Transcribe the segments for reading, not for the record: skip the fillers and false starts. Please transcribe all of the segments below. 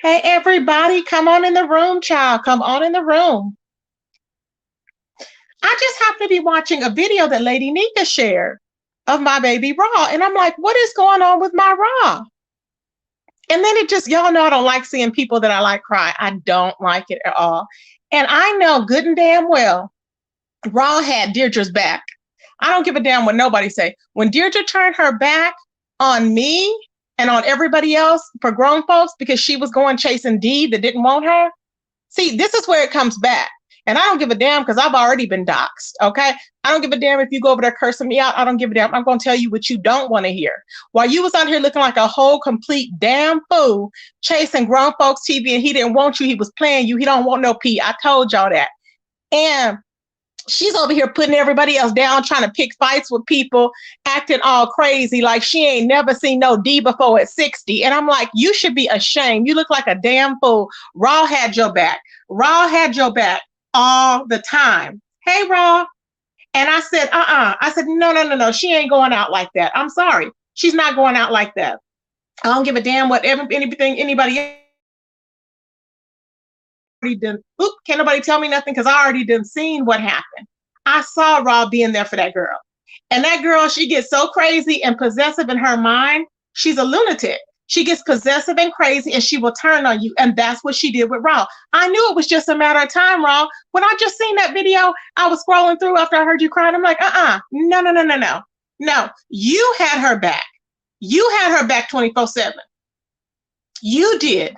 Hey, everybody, come on in the room, child. Come on in the room. I just happened to be watching a video that Lady Nika shared of my baby Raw. And I'm like, what is going on with my Raw? And then it just, y'all know I don't like seeing people that I like cry. I don't like it at all. And I know good and damn well Raw had Deirdre's back. I don't give a damn what nobody say. When Deirdre turned her back on me and on everybody else for grown folks because she was going chasing D that didn't want her, see, this is where it comes back. And I don't give a damn because I've already been doxxed. Okay. I don't give a damn if you go over there cursing me out. I don't give a damn. I'm going to tell you what you don't want to hear. While you was out here looking like a whole complete damn fool chasing grown folks TV and he didn't want you. He was playing you. He don't want no pee. I told y'all that. And she's over here putting everybody else down, trying to pick fights with people, acting all crazy like she ain't never seen no D before at 60. And I'm like, you should be ashamed. You look like a damn fool. Raw had your back. Raw had your back all the time. Hey, Raw. And I said, I said, no. She ain't going out like that. I'm sorry. She's not going out like that. I don't give a damn what anything anybody already done. Oop, can't nobody tell me nothing because I already done seen what happened. I saw Raw being there for that girl. And that girl, she gets so crazy and possessive in her mind. She's a lunatic. She gets possessive and crazy and she will turn on you. And that's what she did with Raw. I knew it was just a matter of time, Raw. When I just seen that video, I was scrolling through after I heard you crying. I'm like, no. No, you had her back. You had her back 24/7. You did.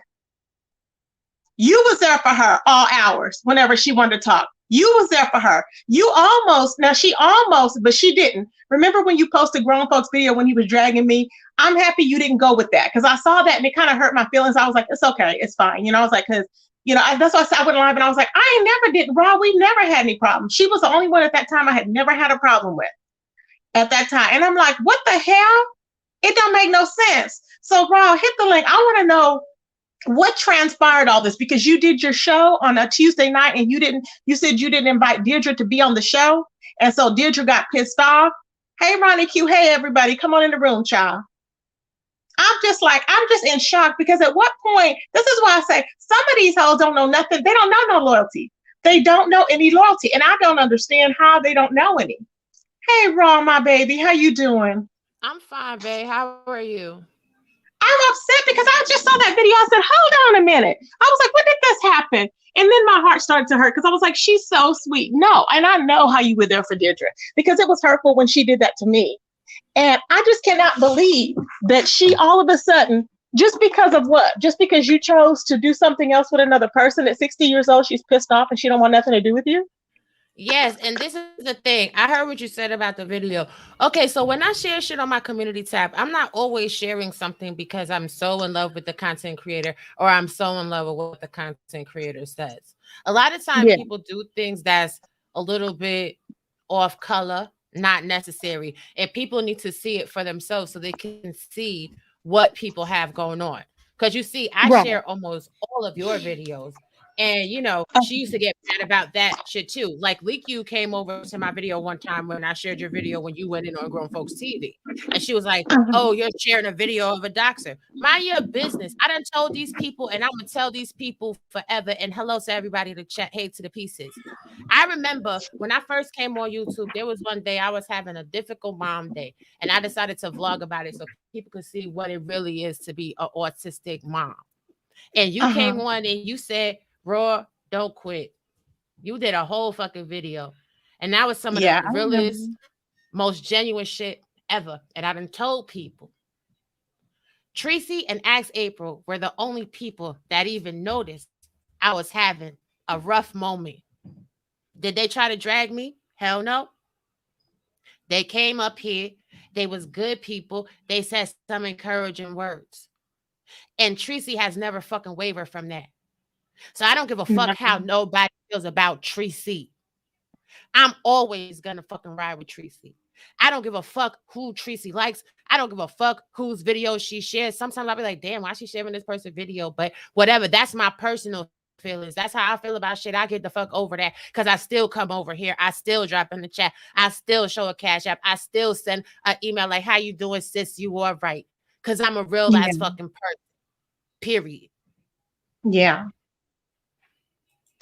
You was there for her all hours whenever she wanted to talk. You was there for her. You almost, now she almost, but she didn't. Remember when you posted grown folks video when he was dragging me? I'm happy you didn't go with that because I saw that and it kind of hurt my feelings. I was like, it's okay, it's fine. I was like, because, that's why I said I wouldn't lie, but I was like, I ain't never did, Raw, we never had any problems. She was the only one at that time I had never had a problem with at that time. And I'm like, what the hell? It don't make no sense. So Raw, hit the link. I want to know what transpired all this because you did your show on a Tuesday night and you said you didn't invite Deirdre to be on the show. And so Deirdre got pissed off. Hey, Ronnie Q. Hey, everybody. Come on in the room, child. I'm just in shock because at what point, this is why I say some of these hoes don't know nothing. They don't know no loyalty. They don't know any loyalty. And I don't understand how they don't know any. Hey, Raw, my baby. How you doing? I'm fine, babe. How are you? I'm upset because I just saw that video. I said, hold on a minute. I was like, when did this happen? And then my heart started to hurt because I was like, she's so sweet. No, and I know how you were there for Deirdre because it was hurtful when she did that to me. And I just cannot believe that she all of a sudden, just because of what? Just because you chose to do something else with another person at 60 years old, she's pissed off and she don't want nothing to do with you? Yes, and this is the thing. I heard what you said about the video. Okay, so when I share shit on my community tab, I'm not always sharing something because I'm so in love with the content creator or I'm so in love with what the content creator says. A lot of time Yeah. people do things that's a little bit off color, not necessary, and people need to see it for themselves so they can see what people have going on. Because you see, I Right. share almost all of your videos. And she used to get mad about that shit too. Like Leak You came over to my video one time when I shared your video when you went in on Grown Folks TV. And she was like, oh, you're sharing a video of a doxer. Mind your business. I done told these people and I'm gonna tell these people forever. And hello to everybody to chat, hey to the pieces. I remember when I first came on YouTube, there was one day I was having a difficult mom day, and I decided to vlog about it so people could see what it really is to be an autistic mom. And you came Uh-huh. on and you said, Raw, don't quit. You did a whole fucking video. And that was some of the Yeah, I remember. realest, most genuine shit ever. And I done told people. Tracy and Axe April were the only people that even noticed I was having a rough moment. Did they try to drag me? Hell no. They came up here. They was good people. They said some encouraging words. And Tracy has never fucking wavered from that. So I don't give a fuck how No. nobody feels about Tracy. I'm always gonna fucking ride with Tracy. I don't give a fuck who Tracy likes. I don't give a fuck whose videos she shares. Sometimes I'll be like, damn, why is she sharing this person's video? But whatever, that's my personal feelings. That's how I feel about shit. I get the fuck over that because I still come over here. I still drop in the chat. I still show a cash app. I still send an email like, how you doing, sis? You all right? Because I'm a real ass Yeah. fucking person. Period. Yeah.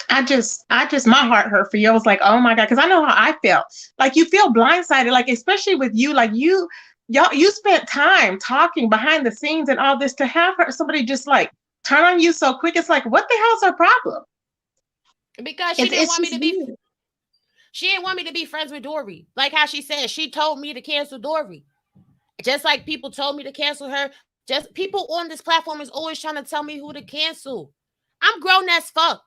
My heart hurt for you. I was like, oh my God, because I know how I felt. Like you feel blindsided, like especially with you, like you spent time talking behind the scenes and all this to have somebody just like turn on you so quick. It's like, what the hell's her problem? Because she didn't want me to be. Weird. She didn't want me to be friends with Dory. Like how she said, she told me to cancel Dory. Just like people told me to cancel her. Just people on this platform is always trying to tell me who to cancel. I'm grown as fuck.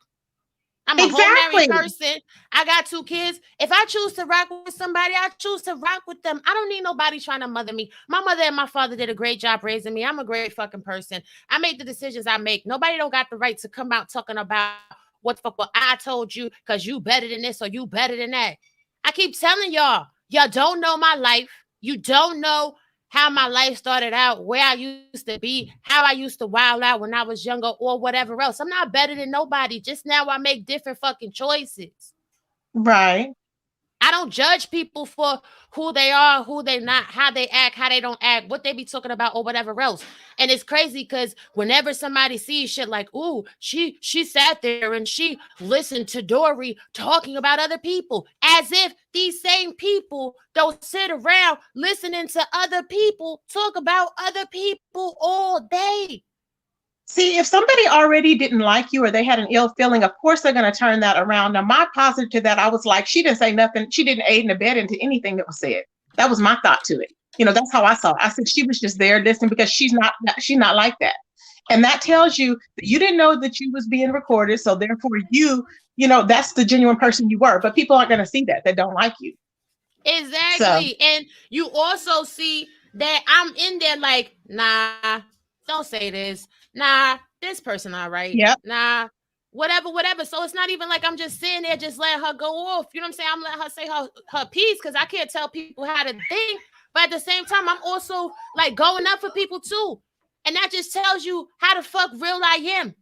I'm a whole married person. I got 2 kids. If I choose to rock with somebody, I choose to rock with them. I don't need nobody trying to mother me. My mother and my father did a great job raising me. I'm a great fucking person. I make the decisions I make. Nobody don't got the right to come out talking about what the fuck well, I told you because you better than this or you better than that. I keep telling y'all don't know my life. You don't know how my life started out, where I used to be, how I used to wild out when I was younger or whatever else. I'm not better than nobody. Just now I make different fucking choices. Right. I don't judge people for who they are, who they not, how they act, how they don't act, what they be talking about or whatever else. And it's crazy because whenever somebody sees shit like, ooh, she sat there and she listened to Dory talking about other people, as if these same people don't sit around listening to other people talk about other people all day. See, if somebody already didn't like you or they had an ill feeling, of course they're going to turn that around. Now, my positive to that, I was like, she didn't say nothing. She didn't aid and abet into anything that was said. That was my thought to it. That's how I saw it. I said she was just there listening because she's not like that. And that tells you that you didn't know that you was being recorded. So therefore that's the genuine person you were. But people aren't going to see that don't like you. Exactly. So. And you also see that I'm in there like, nah, don't say this. Nah, this person all right. Yep. Nah, whatever. So it's not even like I'm just sitting there just letting her go off. You know what I'm saying? I'm letting her say her piece because I can't tell people how to think. But at the same time, I'm also like going up for people too. And that just tells you how the fuck real I am.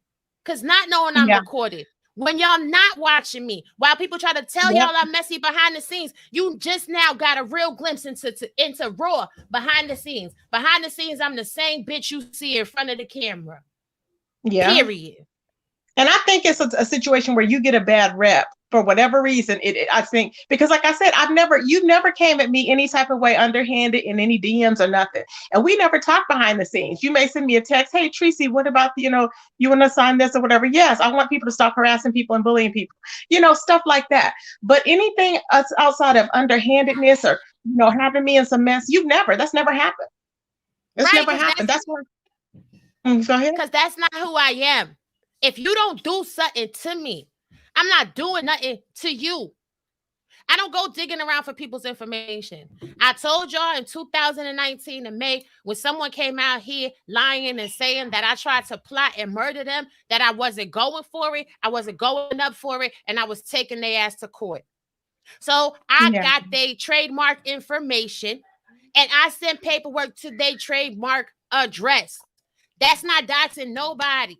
Because not knowing I'm recorded. When y'all not watching me, while people try to tell y'all I'm messy behind the scenes, you just now got a real glimpse into raw behind the scenes. Behind the scenes, I'm the same bitch you see in front of the camera. Yeah. Period. And I think it's a situation where you get a bad rep for whatever reason. I think because, like I said, you never came at me any type of way underhanded in any DMs or nothing, and we never talked behind the scenes. You may send me a text, "Hey Tracy, what about you want to sign this or whatever?" Yes, I want people to stop harassing people and bullying people, stuff like that. But anything outside of underhandedness or having me in some mess, that's never happened. It's never happened. That's why. Go ahead. Because that's not who I am. If you don't do something to me, I'm not doing nothing to you. I don't go digging around for people's information. I told y'all in 2019 in May, when someone came out here lying and saying that I tried to plot and murder them, that I wasn't going for it, I wasn't going up for it, and I was taking their ass to court. So I got their trademark information, and I sent paperwork to their trademark address. That's not doxing nobody.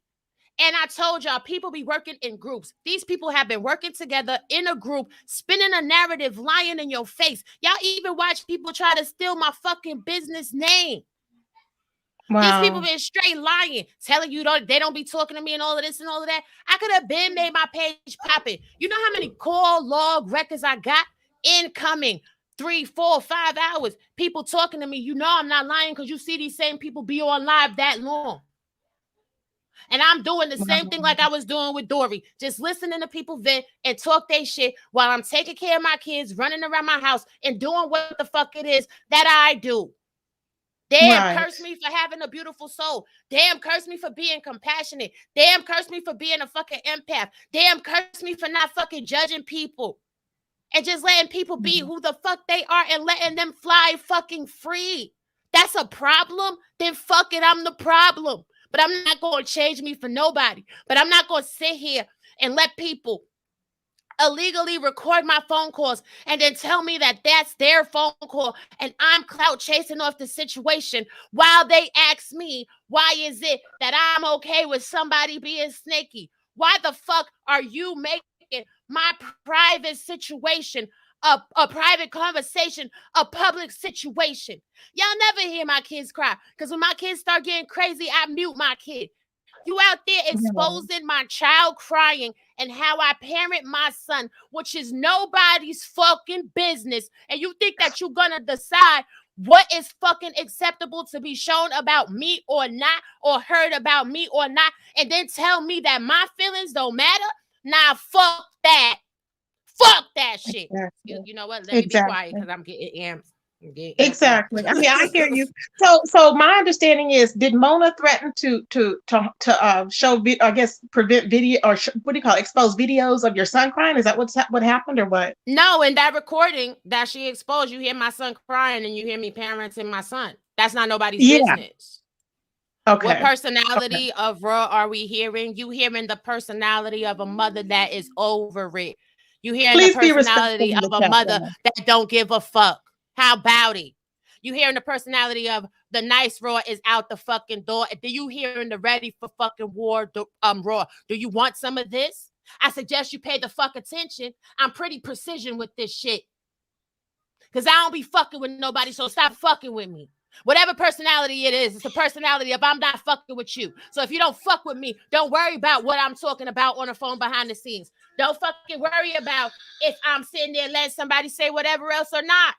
And I told y'all, people be working in groups. These people have been working together in a group, spinning a narrative, lying in your face. Y'all even watch people try to steal my fucking business name. Wow. These people been straight lying, telling you they don't be talking to me and all of this and all of that. I could have been made my page popping. You know how many call log records I got incoming? 3, 4, 5 hours. People talking to me. I'm not lying because you see these same people be on live that long. And I'm doing the same thing like I was doing with Dory, just listening to people vent and talk their shit while I'm taking care of my kids, running around my house and doing what the fuck it is that I do. Damn, curse me for having a beautiful soul. Damn, curse me for being compassionate. Damn, curse me for being a fucking empath. Damn, curse me for not fucking judging people and just letting people be who the fuck they are and letting them fly fucking free. That's a problem? Then fuck it, I'm the problem. But I'm not going to change me for nobody. But I'm not going to sit here and let people illegally record my phone calls and then tell me that that's their phone call and I'm clout chasing off the situation while they ask me, why is it that I'm okay with somebody being snaky? Why the fuck are you making my private situation a private conversation, a public situation? Y'all never hear my kids cry because when my kids start getting crazy, I mute my kid. You out there exposing my child crying and how I parent my son, which is nobody's fucking business. And you think that you're gonna decide what is fucking acceptable to be shown about me or not, or heard about me or not, and then tell me that my feelings don't matter? Nah, fuck that. Fuck that shit. Exactly. You know what? Let me be quiet because I'm getting amped. Exactly. I mean, I hear you. So my understanding is, did Mona threaten to show, I guess, prevent video, or what do you call it, expose videos of your son crying? Is that what happened, or what? No, in that recording that she exposed, you hear my son crying and you hear me parenting my son. That's not nobody's business. Okay. What personality of Raw are we hearing? You hearing the personality of a mother that is over it. You hearing the personality of a mother that don't give a fuck. How about it? You hearing the personality of the nice Raw is out the fucking door. Do you hearing the ready for fucking war Raw? Do you want some of this? I suggest you pay the fuck attention. I'm pretty precision with this shit. Because I don't be fucking with nobody, so stop fucking with me. Whatever personality it is, it's the personality of I'm not fucking with you. So if you don't fuck with me, don't worry about what I'm talking about on the phone behind the scenes. Don't fucking worry about if I'm sitting there letting somebody say whatever else or not.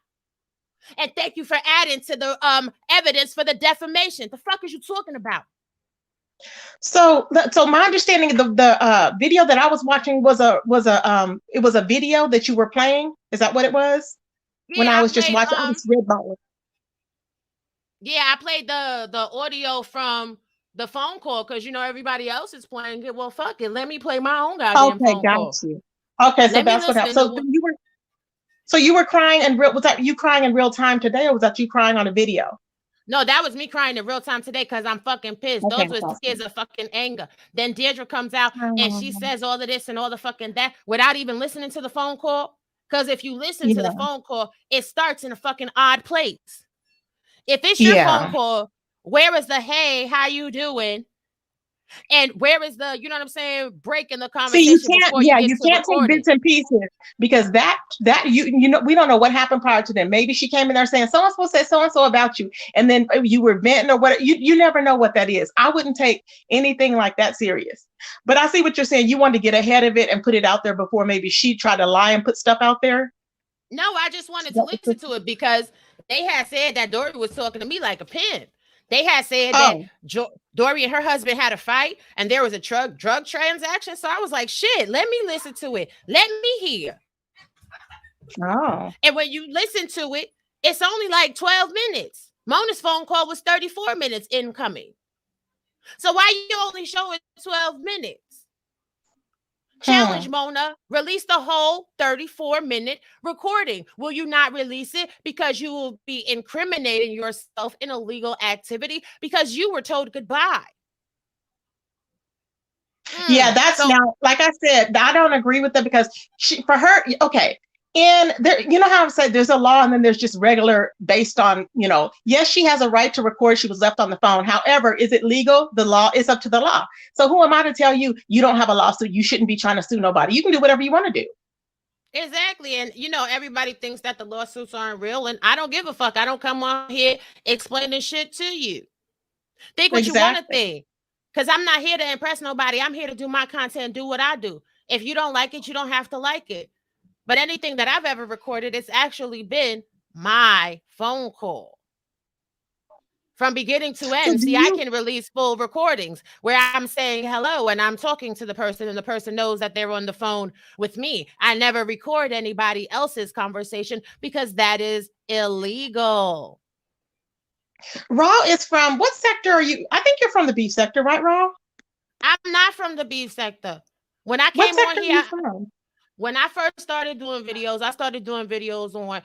And thank you for adding to the evidence for the defamation. The fuck is you talking about? So my understanding of the video that I was watching was a video that you were playing. Is that what it was? Yeah, when I was just watching, I was redballing. Yeah, I played the audio from the phone call because everybody else is playing it. Well, fuck it. Let me play my own goddamn phone call. Okay, so that's what happened. So you were crying in real. Was that you crying in real time today, or was that you crying on a video? No, that was me crying in real time today because I'm fucking pissed. Those were tears of fucking anger. Then Deirdre comes out and she says all of this and all the fucking that without even listening to the phone call. Because if you listen to the phone call, it starts in a fucking odd place. If it's your phone call, where is the hey, how you doing? And where is the, you know what I'm saying, breaking the conversation? So you can't take bits and pieces, because that we don't know what happened prior to them. Maybe she came in there saying someone's supposed to say so and so about you, and then you were venting or what. You never know what that is. I wouldn't take anything like that serious. But I see what you're saying. You wanted to get ahead of it and put it out there before maybe she tried to lie and put stuff out there. No, I just wanted to listen to it because they had said that Dory was talking to me like a pimp. They had said that Dory and her husband had a fight and there was a drug transaction. So I was like, shit, let me listen to it. Let me hear. Oh. And when you listen to it, it's only like 12 minutes. Mona's phone call was 34 minutes incoming. So why you only showing 12 minutes? Challenge Mona, release the whole 34-minute recording. Will you not release it because you will be incriminating yourself in illegal activity because you were told goodbye? Yeah, that's now, like I said, I don't agree with that because for her, okay. And there, you know how I said there's a law and then there's just regular based on, yes, she has a right to record. She was left on the phone. However, is it legal? The law is up to the law. So who am I to tell you don't have a lawsuit? You shouldn't be trying to sue nobody. You can do whatever you want to do. Exactly. And, everybody thinks that the lawsuits aren't real. And I don't give a fuck. I don't come on here explaining shit to you. Think what you want to think. Because I'm not here to impress nobody. I'm here to do my content and do what I do. If you don't like it, you don't have to like it. But anything that I've ever recorded, it's actually been my phone call. From beginning to end. See, I can release full recordings where I'm saying hello and I'm talking to the person and the person knows that they're on the phone with me. I never record anybody else's conversation because that is illegal. Raw is from, what sector are you? I think you're from the beef sector, right, Raw? I'm not from the beef sector. When I came on here, when I first started doing videos, I started doing videos on,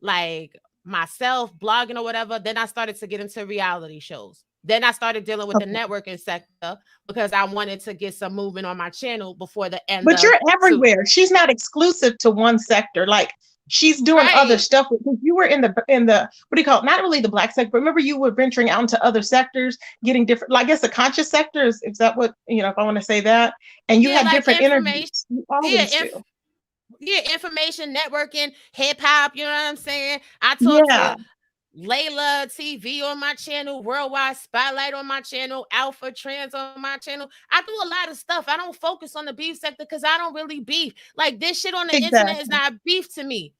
like myself blogging or whatever. Then I started to get into reality shows. Then I started dealing with the networking sector because I wanted to get some movement on my channel before the end. But you're everywhere. She's not exclusive to one sector. Like she's doing other stuff. You were in the what do you call it? Not really the black sector, but remember you were venturing out into other sectors, getting different, I guess the conscious sector is that what, if I want to say that, and you have like different interviews. Information, networking, hip hop, you know what I'm saying? I talk to Layla TV on my channel, Worldwide Spotlight on my channel, Alpha Trans on my channel. I do a lot of stuff. I don't focus on the beef sector because I don't really beef. Like this shit on the internet is not beef to me.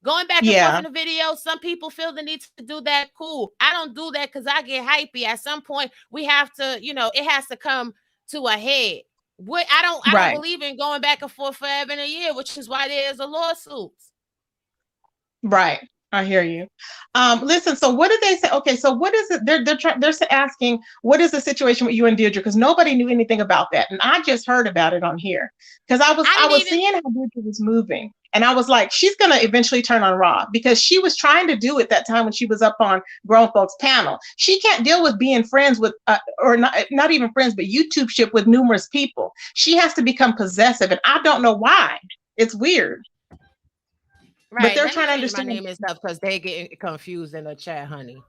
Going back and forth in the video, some people feel the need to do that. Cool. I don't do that because I get hypey. At some point, we have to, it has to come to a head. I don't believe in going back and forth forever and a year, which is why there's a lawsuits. Right. I hear you. Listen, so what did they say? Okay, so what is it? They're asking, what is the situation with you and Deirdre? Because nobody knew anything about that. And I just heard about it on here. Because I was seeing how Deirdre was moving. And I was like, she's going to eventually turn on Raw because she was trying to do it that time when she was up on Grown Folks panel. She can't deal with being friends with, or not even friends, but YouTube ship with numerous people. She has to become possessive. And I don't know why. It's weird. Right. But they're trying to understand my name and stuff because they get confused in the chat, honey.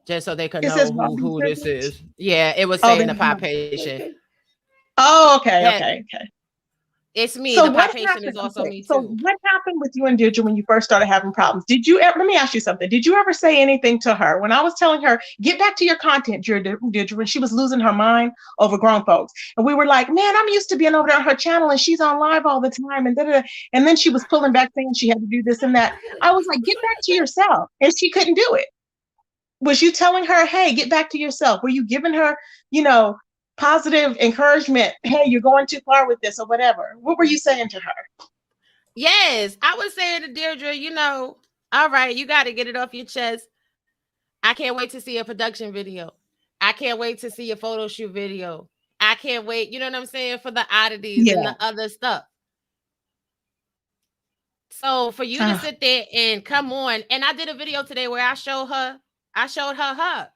Just so they can know who this is. Yeah, it was saying the pop patient. Oh, okay. It's me. So the pop patient is also me too. So what happened with you and Deirdre when you first started having problems? Did you ever, let me ask you something. Did you ever say anything to her when I was telling her, get back to your content, Deirdre, when she was losing her mind over Grown Folks? And we were like, man, I'm used to being over there on her channel and she's on live all the time. And and then she was pulling back saying she had to do this and that. I was like, get back to yourself. And she couldn't do it. Was you telling her, hey, get back to yourself? Were you giving her, positive encouragement? Hey, you're going too far with this or whatever. What were you saying to her? Yes, I was saying to Deirdre, all right, you got to get it off your chest. I can't wait to see a production video. I can't wait to see a photo shoot video. I can't wait, you know what I'm saying, for the oddities and the other stuff. So for you to sit there and come on, and I did a video today where I showed her her.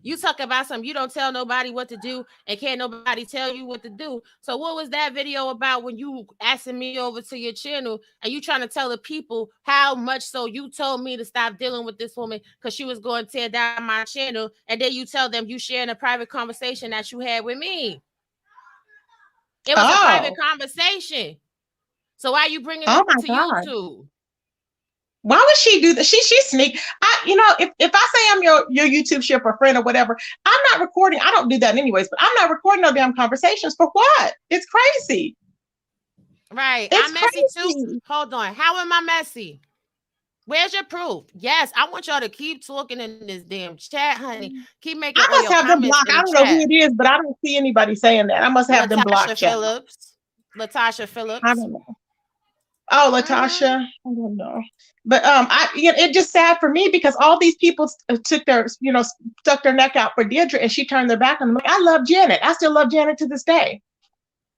You talk about something, you don't tell nobody what to do and can't nobody tell you what to do. So what was that video about when you asking me over to your channel and you trying to tell the people how much so you told me to stop dealing with this woman because she was going to tear down my channel, and then you tell them you sharing a private conversation that you had with me. It was a private conversation. So why are you bringing it to YouTube? Why would she do that? She sneak. If I say I'm your YouTube ship or friend or whatever, I'm not recording. I don't do that anyways, but I'm not recording no damn conversations for what? It's crazy. Right. I'm messy too. Hold on. How am I messy? Where's your proof? Yes, I want y'all to keep talking in this damn chat, honey. Keep making. I must have them blocked. I don't know who it is, but I don't see anybody saying that. I must have them blocked. Latasha Phillips. I don't know. Oh, Latasha. I don't know. But it's just sad for me because all these people took their, stuck their neck out for Deirdre and she turned their back on them. I love Janet. I still love Janet to this day.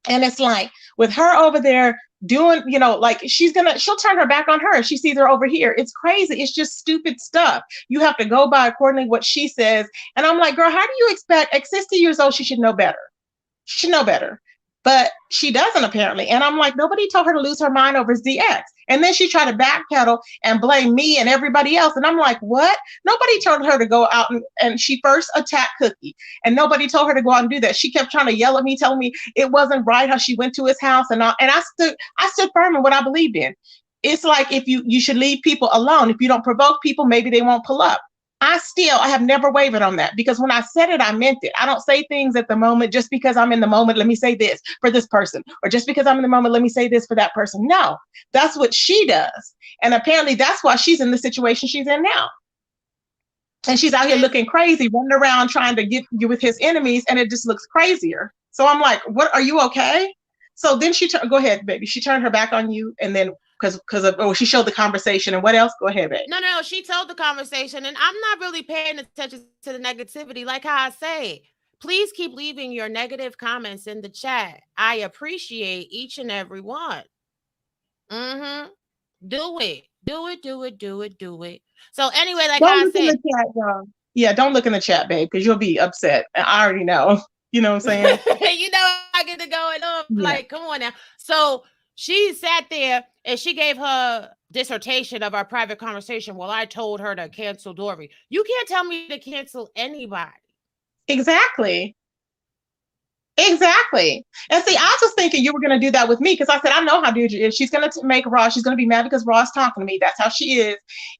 And it's like with her over there doing, like she'll turn her back on her if she sees her over here. It's crazy. It's just stupid stuff. You have to go by accordingly what she says. And I'm like, girl, how do you expect at 60 years old, she should know better. She should know better. But she doesn't apparently. And I'm like, nobody told her to lose her mind over ZX. And then she tried to backpedal and blame me and everybody else. And I'm like, what? Nobody told her to go out and she first attacked Cookie. And nobody told her to go out and do that. She kept trying to yell at me, telling me it wasn't right how she went to his house. And I stood firm in what I believed in. It's like if you should leave people alone. If you don't provoke people, maybe they won't pull up. I have never wavered on that because when I said it, I meant it. I don't say things at the moment just because I'm in the moment. Let me say this for this person, or just because I'm in the moment, let me say this for that person. No, that's what she does. And apparently that's why she's in the situation she's in now. And she's out here looking crazy, running around trying to get you with his enemies. And it just looks crazier. So I'm like, what, are you okay? So then go ahead, baby. She turned her back on you. And then she showed the conversation and what else? Go ahead, babe. No, she told the conversation and I'm not really paying attention to the negativity. Like how I say, please keep leaving your negative comments in the chat. I appreciate each and every one. Do it. So anyway, like I said. Yeah, don't look in the chat, babe, because you'll be upset. I already know. You know what I'm saying? I get to going on. Like, come on now. So she sat there and she gave her dissertation of our private conversation while I told her to cancel Dory. You can't tell me to cancel anybody. Exactly. Exactly. And see, I was thinking you were going to do that with me because I said, I know how Deirdre is. She's going to make Ross, she's going to be mad because Ross talking to me. That's how she is.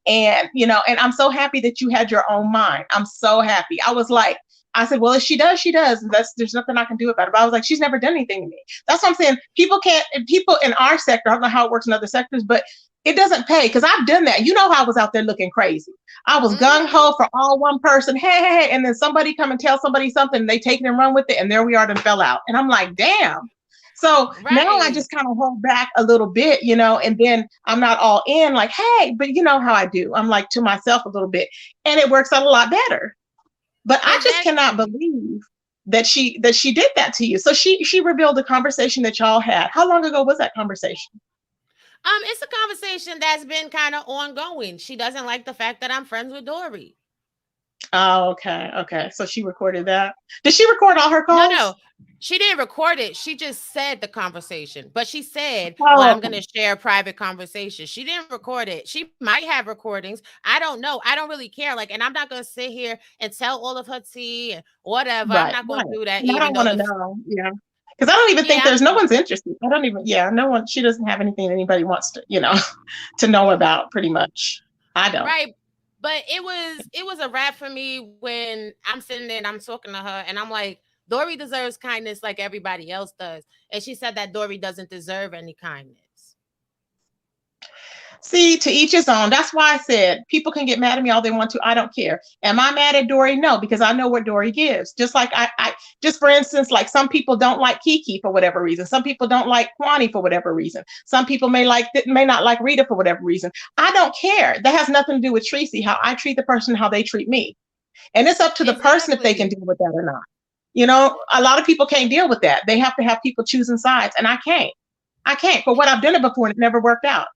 And, and I'm so happy that you had your own mind. I'm so happy. I was like, I said, well, if she does, she does. There's nothing I can do about it. But I was like, she's never done anything to me. That's what I'm saying. People in our sector, I don't know how it works in other sectors, but it doesn't pay because I've done that. You know how I was out there looking crazy. I was gung ho for all one person. Hey, and then somebody come and tell somebody something, and they take it and run with it, and there we are, and fell out. And I'm like, damn. So now I just kind of hold back a little bit, and then I'm not all in like, hey, but you know how I do. I'm like to myself a little bit, and it works out a lot better. But I just cannot believe that she did that to you. So she revealed the conversation that y'all had. How long ago was that conversation? It's a conversation that's been kind of ongoing. She doesn't like the fact that I'm friends with Dory. Oh, okay. So she recorded that. Did she record all her calls? No. She didn't record it. She just said the conversation. But she said, well, I'm going to share private conversations. She didn't record it. She might have recordings. I don't know. I don't really care. And I'm not going to sit here and tell all of her tea and whatever. Right, I'm not going to do that. I don't want to know. Yeah. Because I don't even think there's no one's interested. No one, she doesn't have anything anybody wants to, to know about pretty much. I don't. Right. But it was a wrap for me when I'm sitting there and I'm talking to her and I'm like, Dory deserves kindness like everybody else does. And she said that Dory doesn't deserve any kindness. See, to each his own. That's why I said people can get mad at me all they want to. I don't care. Am I mad at Dory? No, because I know what Dory gives. Just like I just for instance, like some people don't like Kiki for whatever reason. Some people don't like Kwani for whatever reason. Some people may not like Rita for whatever reason. I don't care. That has nothing to do with Tracy, how I treat the person, how they treat me. And it's up to the person if they can deal with that or not. A lot of people can't deal with that. They have to have people choosing sides, and I can't. For what I've done it before, and it never worked out.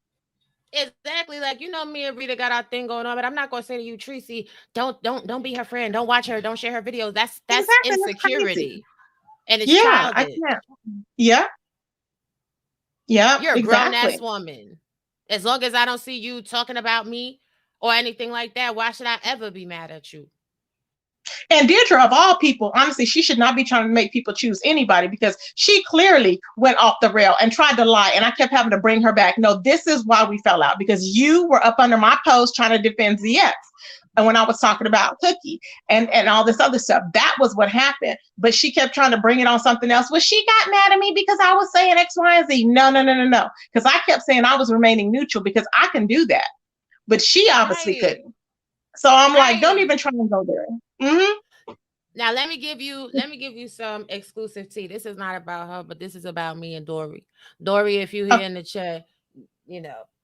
Exactly. Like, me and Rita got our thing going on, but I'm not going to say to you, Tracy, don't be her friend. Don't watch her. Don't share her videos. That's exactly, insecurity. And it's childish. Yeah. You're a grown-ass woman. As long as I don't see you talking about me or anything like that, why should I ever be mad at you? And Deirdre, of all people, honestly, she should not be trying to make people choose anybody because she clearly went off the rail and tried to lie. And I kept having to bring her back. No, this is why we fell out, because you were up under my post trying to defend ZX. And when I was talking about Cookie and all this other stuff, that was what happened. But she kept trying to bring it on something else. Well, she got mad at me because I was saying X, Y, and Z. No. Because I kept saying I was remaining neutral because I can do that. But she obviously couldn't. So I'm like, don't even try and go there. Mm-hmm. Now let me give you some exclusive tea. This is not about her, but this is about me and Dory. Dory, if you hear in the chat,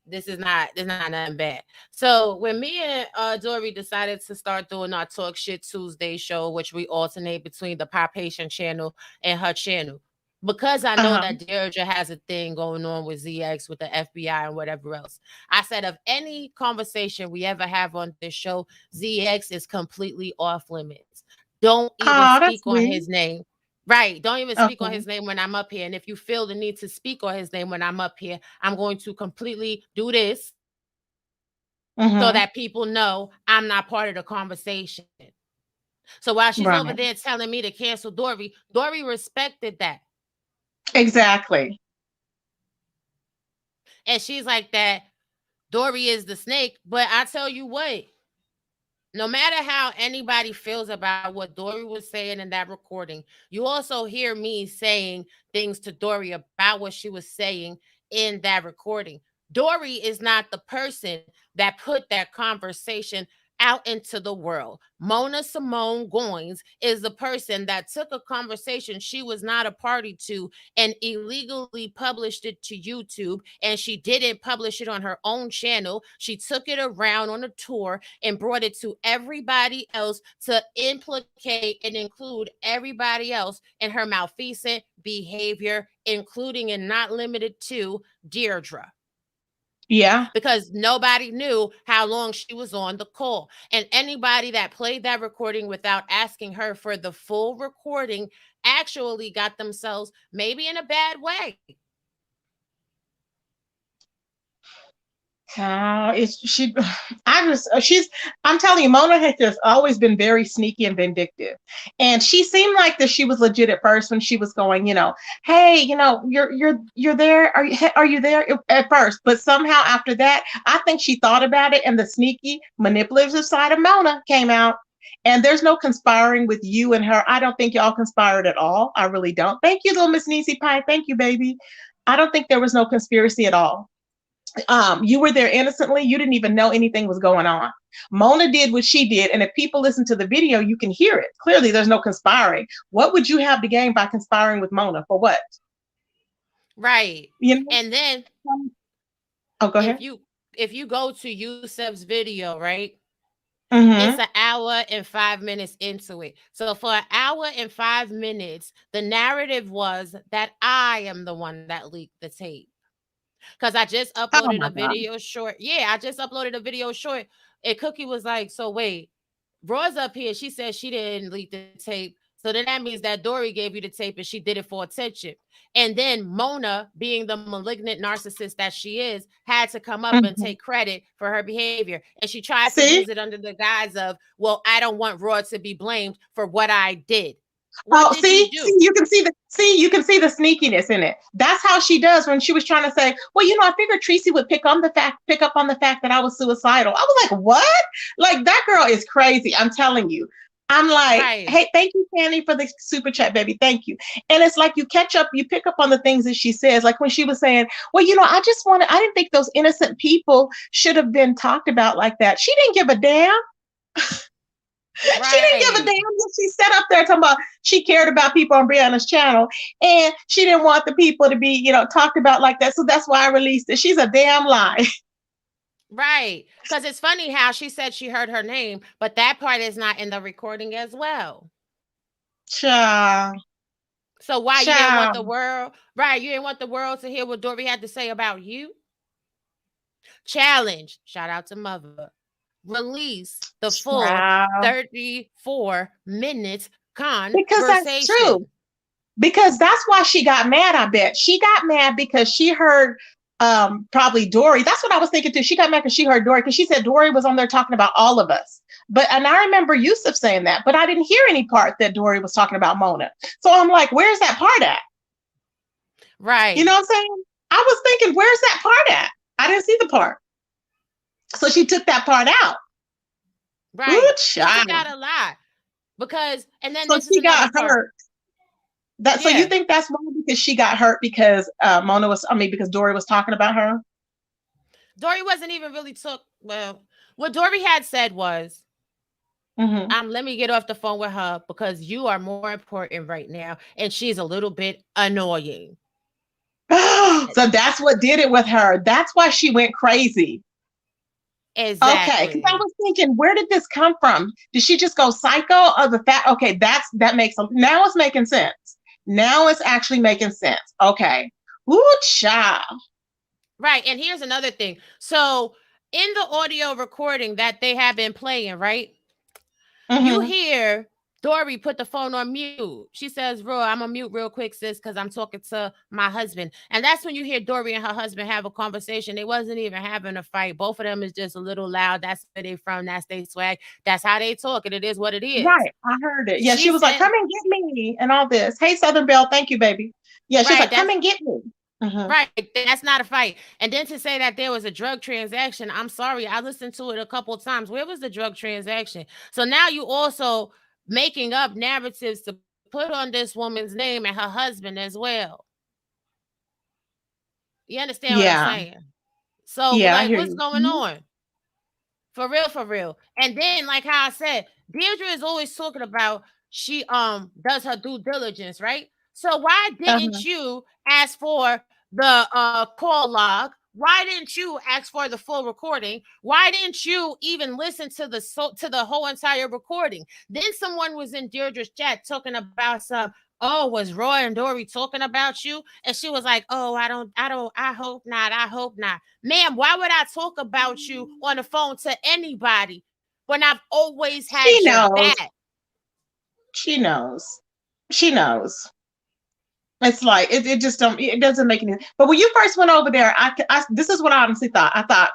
this is not nothing bad. So when me and Dory decided to start doing our Talk Shit Tuesday show, which we alternate between the Pop Patient channel and her channel, because I know that Deirdre has a thing going on with ZX, with the FBI and whatever else. I said, of any conversation we ever have on this show, ZX is completely off limits. Don't even speak on his name. Right. Don't even speak on his name when I'm up here. And if you feel the need to speak on his name when I'm up here, I'm going to completely do this so that people know I'm not part of the conversation. So while she's over there telling me to cancel Dory, Dory respected that. Exactly. And she's like that, Dory is the snake. But I tell you what, no matter how anybody feels about what Dory was saying in that recording, you also hear me saying things to Dory about what she was saying in that recording. Dory is not the person that put that conversation out into the world. Mona Simone Goins is the person that took a conversation she was not a party to and illegally published it to YouTube, and she didn't publish it on her own channel. She took it around on a tour and brought it to everybody else to implicate and include everybody else in her malfeasant behavior, including and not limited to Deirdre. Yeah. Because nobody knew how long she was on the call. And anybody that played that recording without asking her for the full recording actually got themselves maybe in a bad way. It's she. I just she's. I'm telling you, Mona has just always been very sneaky and vindictive, and she seemed like that she was legit at first when she was going, hey, you're there. Are you there at first? But somehow after that, I think she thought about it, and the sneaky, manipulative side of Mona came out. And there's no conspiring with you and her. I don't think y'all conspired at all. I really don't. Thank you, little Miss Niecy Pie. Thank you, baby. I don't think there was no conspiracy at all. You were there innocently. You didn't even know anything was going on. Mona did what she did. And if people listen to the video, you can hear it. Clearly, there's no conspiring. What would you have to gain by conspiring with Mona? For what? Right. And then go ahead. If you go to Yusef's video, right? Mm-hmm. It's an hour and 5 minutes into it. So for an hour and 5 minutes, the narrative was that I am the one that leaked the tape. Because I just uploaded a video short. Yeah, I just uploaded a video short. And Cookie was like, so wait, Raw's up here. She said she didn't leak the tape. So then that means that Dory gave you the tape and she did it for attention. And then Mona, being the malignant narcissist that she is, had to come up and take credit for her behavior. And she tried to use it under the guise of, well, I don't want Raw to be blamed for what I did. You can see the sneakiness in it. That's how she does when she was trying to say, well, I figured Tracy would pick up on the fact that I was suicidal. I was like, what? Like, that girl is crazy. I'm telling you. I'm like, Hey, thank you, Fanny, for the super chat, baby. Thank you. And it's like you pick up on the things that she says. Like when she was saying, well, I didn't think those innocent people should have been talked about like that. She didn't give a damn. Right. She didn't give a damn. She sat up there talking about she cared about people on Brianna's channel, and she didn't want the people to be, talked about like that. So that's why I released it. She's a damn lie. Right. Because it's funny how she said she heard her name, but that part is not in the recording as well. Child. So why you didn't want the world? Right. You didn't want the world to hear what Dory had to say about you? Challenge. Shout out to Mother. Release the full 34 minutes conversation. Because that's true. Because that's why she got mad, I bet. She got mad because she heard probably Dory. That's what I was thinking too. She got mad because she heard Dory, because she said Dory was on there talking about all of us. And I remember Yusef saying that, but I didn't hear any part that Dory was talking about Mona. So I'm like, where's that part at? Right. You know what I'm saying? I was thinking, where's that part at? I didn't see the part. So she took that part out. Right. Ooh, she got a lot. Because, and then so she got hurt. So you think that's why? Because she got hurt because because Dory was talking about her? Dory wasn't even really well, what Dory had said was, let me get off the phone with her because you are more important right now. And she's a little bit annoying. So that's what did it with her. That's why she went crazy. Exactly. Okay, because I was thinking, where did this come from? Did she just go psycho? Or the fact? Okay, that makes now it's making sense. Now it's actually making sense. Okay. Ooh, child. Right, and here's another thing. So in the audio recording that they have been playing, right? You hear Dory put the phone on mute. She says, Raw, I'm going to mute real quick, sis, because I'm talking to my husband. And that's when you hear Dory and her husband have a conversation. They wasn't even having a fight. Both of them is just a little loud. That's where they from. That's their swag. That's how they talk. And it is what it is. Right. I heard it. Yeah, she was like, come and get me and all this. Hey, Southern Belle. Thank you, baby. Yeah, she's like, come and get me. Right. That's not a fight. And then to say that there was a drug transaction, I'm sorry. I listened to it a couple of times. Where was the drug transaction? So now you also making up narratives to put on this woman's name and her husband as well. You understand what I'm saying? So like, what's going on? For real. And then, like how I said, Deirdre is always talking about she does her due diligence, right? So why didn't you ask for the call log? Why didn't you ask for the full recording? Why didn't you even listen to the whole entire recording? Then someone was in Deirdre's chat talking about was Roy and Dory talking about you? And she was like, oh, I hope not. Ma'am, why would I talk about you on the phone to anybody when I've always had your back? She knows. It's like it doesn't make any. But when you first went over there, this is what I honestly thought. I thought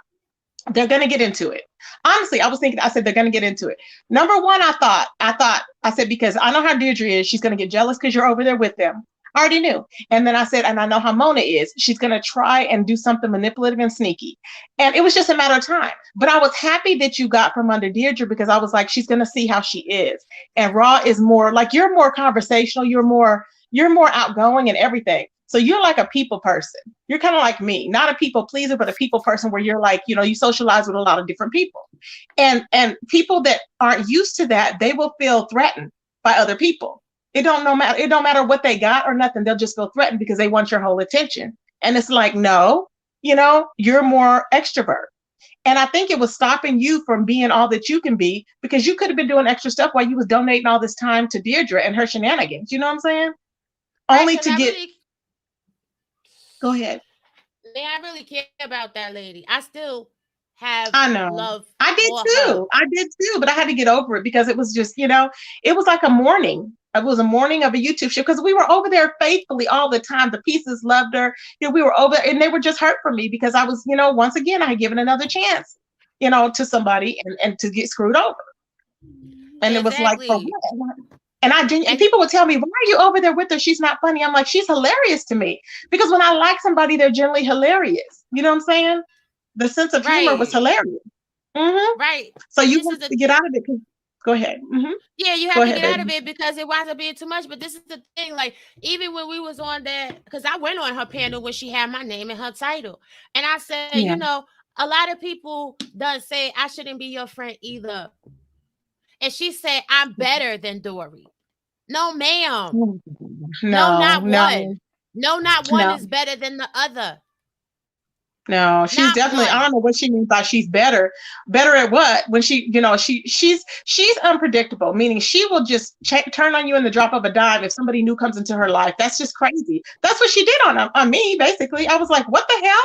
They're going to get into it. Honestly, I was thinking, I said, they're going to get into it. Number one, I said, because I know how Deirdre is. She's going to get jealous because you're over there with them. I already knew. And then I said, and I know how Mona is. She's going to try and do something manipulative and sneaky. And it was just a matter of time. But I was happy that you got from under Deirdre, because I was like, she's going to see how she is. And Raw is more like, you're more conversational. You're more outgoing and everything. So you're like a people person. You're kind of like me, not a people pleaser, but a people person where you're like, you socialize with a lot of different people. And people that aren't used to that, they will feel threatened by other people. It don't matter what they got or nothing. They'll just feel threatened because they want your whole attention. And it's like, no, you're more extrovert. And I think it was stopping you from being all that you can be, because you could have been doing extra stuff while you was donating all this time to Deirdre and her shenanigans. You know what I'm saying? Only to get. Go ahead. I really care about that lady. I still have love. I did too, but I had to get over it, because it was just, it was like a mourning. It was a mourning of a YouTube show, because we were over there faithfully all the time. The pieces loved her. We were over, and they were just hurt for me, because I was, once again, I had given another chance, to somebody, and to get screwed over. And It was like, for what? And people would tell me, why are you over there with her? She's not funny. I'm like, she's hilarious to me. Because when I like somebody, they're generally hilarious. You know what I'm saying? The sense of humor was hilarious. Mm-hmm. Right. So you want to get out of it. Go ahead. Mm-hmm. Yeah, you have to get out of it, because it winds up being too much. But this is the thing, like, even when we was on that, because I went on her panel when she had my name and her title. And I said, a lot of people done say I shouldn't be your friend either. And she said, I'm better than Dory. No, ma'am. No, not one. No, not one is better than the other. No, she's not definitely one. I don't know what she means by she's better. Better at what? When she, she's unpredictable, meaning she will just turn on you in the drop of a dime if somebody new comes into her life. That's just crazy. That's what she did on me, basically. I was like, what the hell?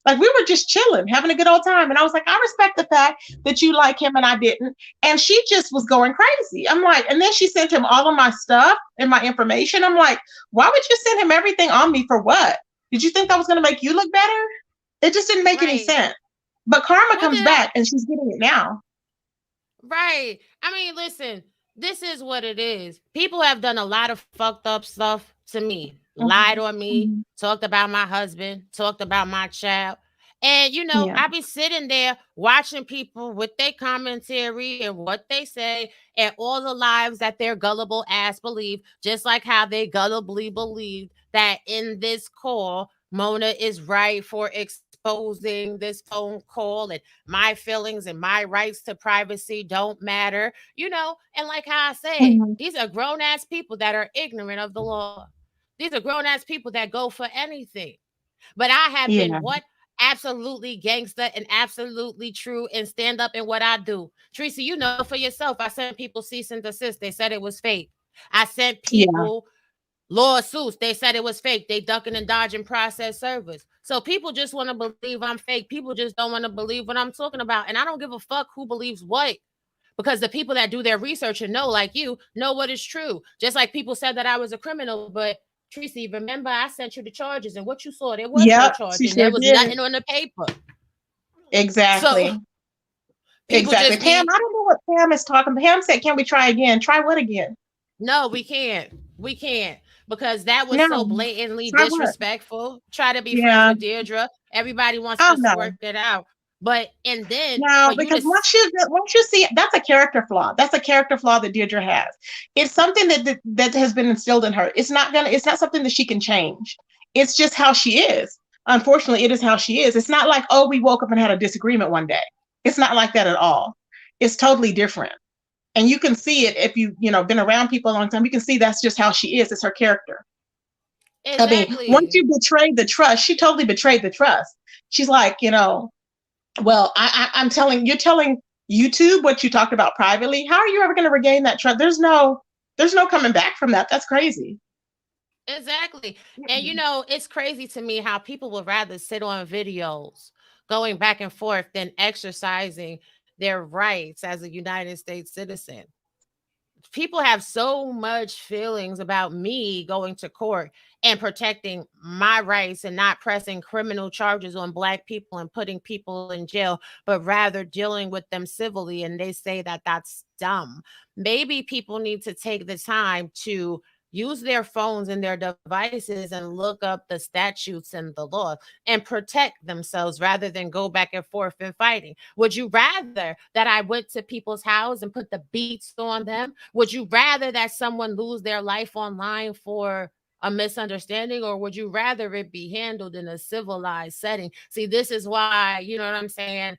Like, we were just chilling, having a good old time. And I was like, I respect the fact that you like him and I didn't. And she just was going crazy. I'm like, and then she sent him all of my stuff and my information. I'm like, why would you send him everything on me for what? Did you think that was going to make you look better? It just didn't make any sense. But karma comes back, and she's getting it now. Right. I mean, listen, this is what it is. People have done a lot of fucked up stuff to me. Lied on me, talked about my husband, talked about my child. And, I be sitting there watching people with their commentary and what they say and all the lies that their gullible ass believe, just like how they gullibly believe that in this call, Mona is right for exposing this phone call, and my feelings and my rights to privacy don't matter, and like how I say, these are grown-ass people that are ignorant of the law. These are grown-ass people that go for anything. But I have been what? Absolutely gangster and absolutely true and stand up in what I do. Tracy, you know for yourself, I sent people cease and desist. They said it was fake. I sent people lawsuits. They said it was fake. They ducking and dodging process servers. So people just want to believe I'm fake. People just don't want to believe what I'm talking about. And I don't give a fuck who believes what. Because the people that do their research and know, like you, know what is true. Just like people said that I was a criminal, but Tracy, remember I sent you the charges, and what you saw, there was no charges. There was nothing on the paper. Exactly. So, exactly. Pam, I don't know what Pam is talking about. Pam said, can we try again? Try what again? No, we can't. We can't. Because that was so blatantly disrespectful. What? Try to be friends with Deirdre. Everybody wants us to work that out. But and then because once you see it, that's a character flaw. That's a character flaw that Deirdre has. It's something that has been instilled in her. It's not something that she can change. It's just how she is. Unfortunately, it is how she is. It's not like, oh, we woke up and had a disagreement one day. It's not like that at all. It's totally different. And you can see it if you've been around people a long time. You can see that's just how she is. It's her character. Exactly. I mean, once you betray the trust, she totally betrayed the trust. She's like, well, you're telling YouTube what you talked about privately. How are you ever going to regain that trust? There's no coming back from that. That's crazy. Exactly. And it's crazy to me how people would rather sit on videos going back and forth than exercising their rights as a United States citizen. people have so much feelings about me going to court and protecting my rights and not pressing criminal charges on Black people and putting people in jail, but rather dealing with them civilly. And they say that that's dumb. Maybe people need to take the time to use their phones and their devices and look up the statutes and the law and protect themselves rather than go back and forth and fighting. Would you rather that I went to people's house and put the beats on them? Would you rather that someone lose their life online for a misunderstanding, or would you rather it be handled in a civilized setting? See, this is why, you know what I'm saying?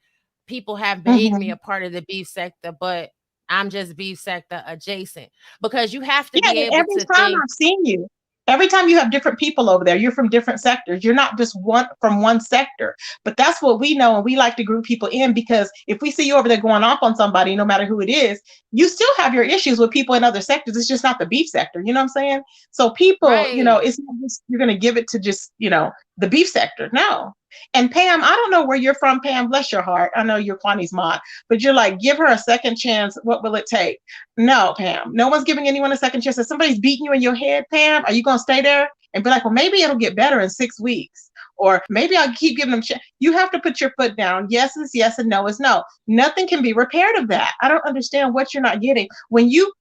People have made me Mhm. a part of the beef sector, but I'm just beef sector adjacent, because you have to Yeah, be and able every to time think. I've seen you, every time you have different people over there, you're from different sectors. You're not just one from one sector. But that's what we know, and we like to group people in because if we see you over there going off on somebody, no matter who it is, you still have your issues with people in other sectors. It's just not the beef sector. You know what I'm saying? So people, Right. it's not just you're going to give it to just the beef sector. No. And Pam, I don't know where you're from, Pam. Bless your heart. I know you're Kwani's mod, but you're like, give her a second chance. What will it take? No, Pam. No one's giving anyone a second chance. If somebody's beating you in your head, Pam, are you going to stay there and be like, well, maybe it'll get better in 6 weeks? Or maybe I'll keep giving them chance. You have to put your foot down. Yes is yes and no is no. Nothing can be repaired of that. I don't understand what you're not getting. When you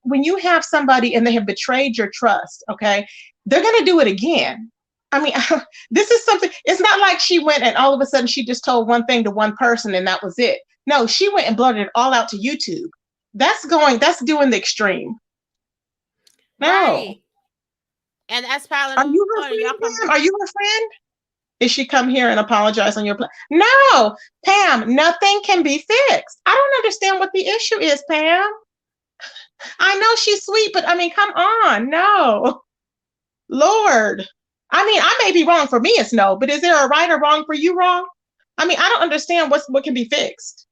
have somebody and they have betrayed your trust, okay, they're going to do it again. I mean, this is something, it's not like she went and all of a sudden she just told one thing to one person and that was it. No, she went and blurted it all out to YouTube. That's doing the extreme. No. Right. And that's piling Are on. you her Y'all friend, come. Pam? Are you her friend? Is she come here and apologize on your plan? No, Pam, nothing can be fixed. I don't understand what the issue is, Pam. I know she's sweet, but I mean, come on. No. Lord. I mean, I may be wrong. For me, it's no, but is there a right or wrong for you wrong? I mean, I don't understand what can be fixed.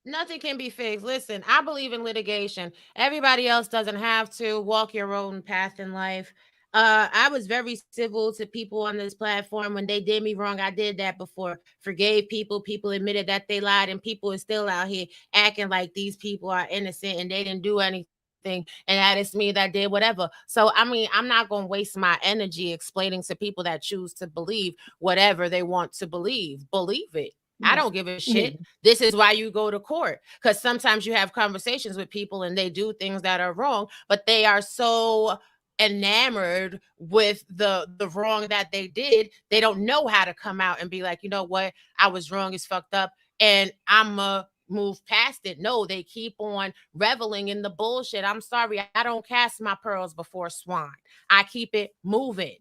Nothing can be fixed. Listen, I believe in litigation. Everybody else doesn't have to walk your own path in life. I was very civil to people on this platform when they did me wrong. I did that before. Forgave people. People admitted that they lied, and people are still out here acting like these people are innocent and they didn't do anything. And that is me that did whatever. So I mean, I'm not gonna waste my energy explaining to people that choose to believe whatever they want to believe. Believe it. I Yeah. don't give a Yeah. shit. This is why you go to court, because sometimes you have conversations with people and they do things that are wrong, but they are so enamored with the wrong that they did, they don't know how to come out and be like, you know what, I was wrong, it's fucked up, and I'm a move past it. No, they keep on reveling in the bullshit. I'm sorry, I don't cast my pearls before swine. I keep it moving.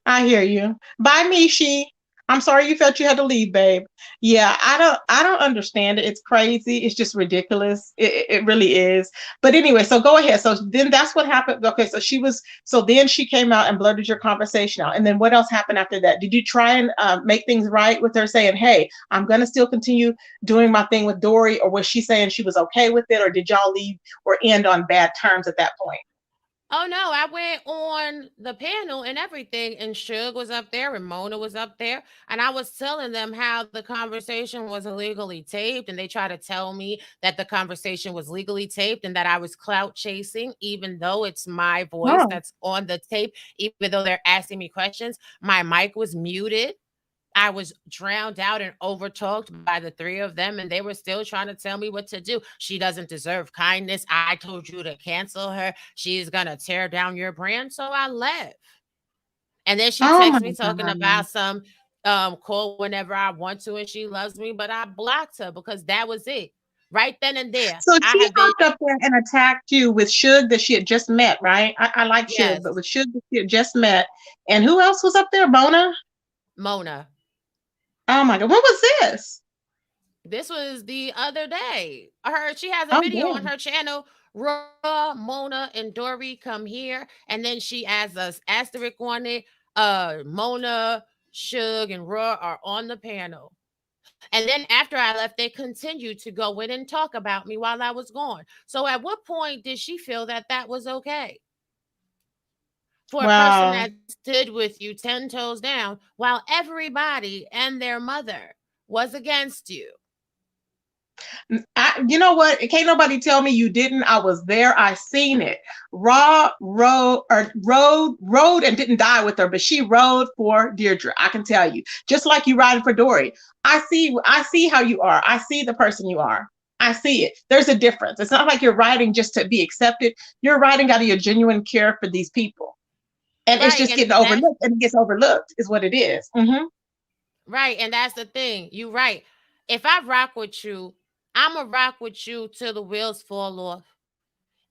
I hear you. Bye, Mishi. I'm sorry you felt you had to leave, babe. Yeah, I don't understand it. It's crazy. It's just ridiculous. It really is. But anyway, so go ahead. So then that's what happened. Okay, so then she came out and blurted your conversation out. And then what else happened after that? Did you try and make things right with her saying, hey, I'm gonna still continue doing my thing with Dory, or was she saying she was okay with it, or did y'all leave or end on bad terms at that point? Oh no, I went on the panel and everything, and Suge was up there, and Mona was up there, and I was telling them how the conversation was illegally taped, and they tried to tell me that the conversation was legally taped and that I was clout chasing, even though it's my voice Oh, that's on the tape, even though they're asking me questions. My mic was muted. I was drowned out and overtalked by the three of them, and they were still trying to tell me what to do. She doesn't deserve kindness. I told you to cancel her. She's gonna tear down your brand. So I left. And then she oh my texts me talking God. about some call whenever I want to, and she loves me, but I blocked her because that was it. Right then and there. So I she have been, hopped up there and attacked you with Suge that she had just met, right? I like Suge, but yes, with Suge that she had just met. And who else was up there? Bona? Mona. Oh my God. What was this? This was the other day. She has a Oh, video on damn. her channel. Raw, Mona, and Dory come here, and then she adds us asterisk on it. Mona, Suge, and Raw are on the panel. And then after I left, they continued to go in and talk about me while I was gone. So at what point did she feel that that was okay for a person Wow. that stood with you 10 toes down while everybody and their mother was against you? You know what? Can't nobody tell me you didn't. I was there. I seen it. Raw rode and didn't die with her, but she rode for Deirdre. I can tell you, just like you riding for Dory. I see how you are. I see the person you are. I see it. There's a difference. It's not like you're riding just to be accepted. You're riding out of your genuine care for these people, and it's just getting overlooked. And it gets overlooked, is what it is. Mm-hmm. Right, and that's the thing. You right. If I rock with you, I'm going to rock with you till the wheels fall off.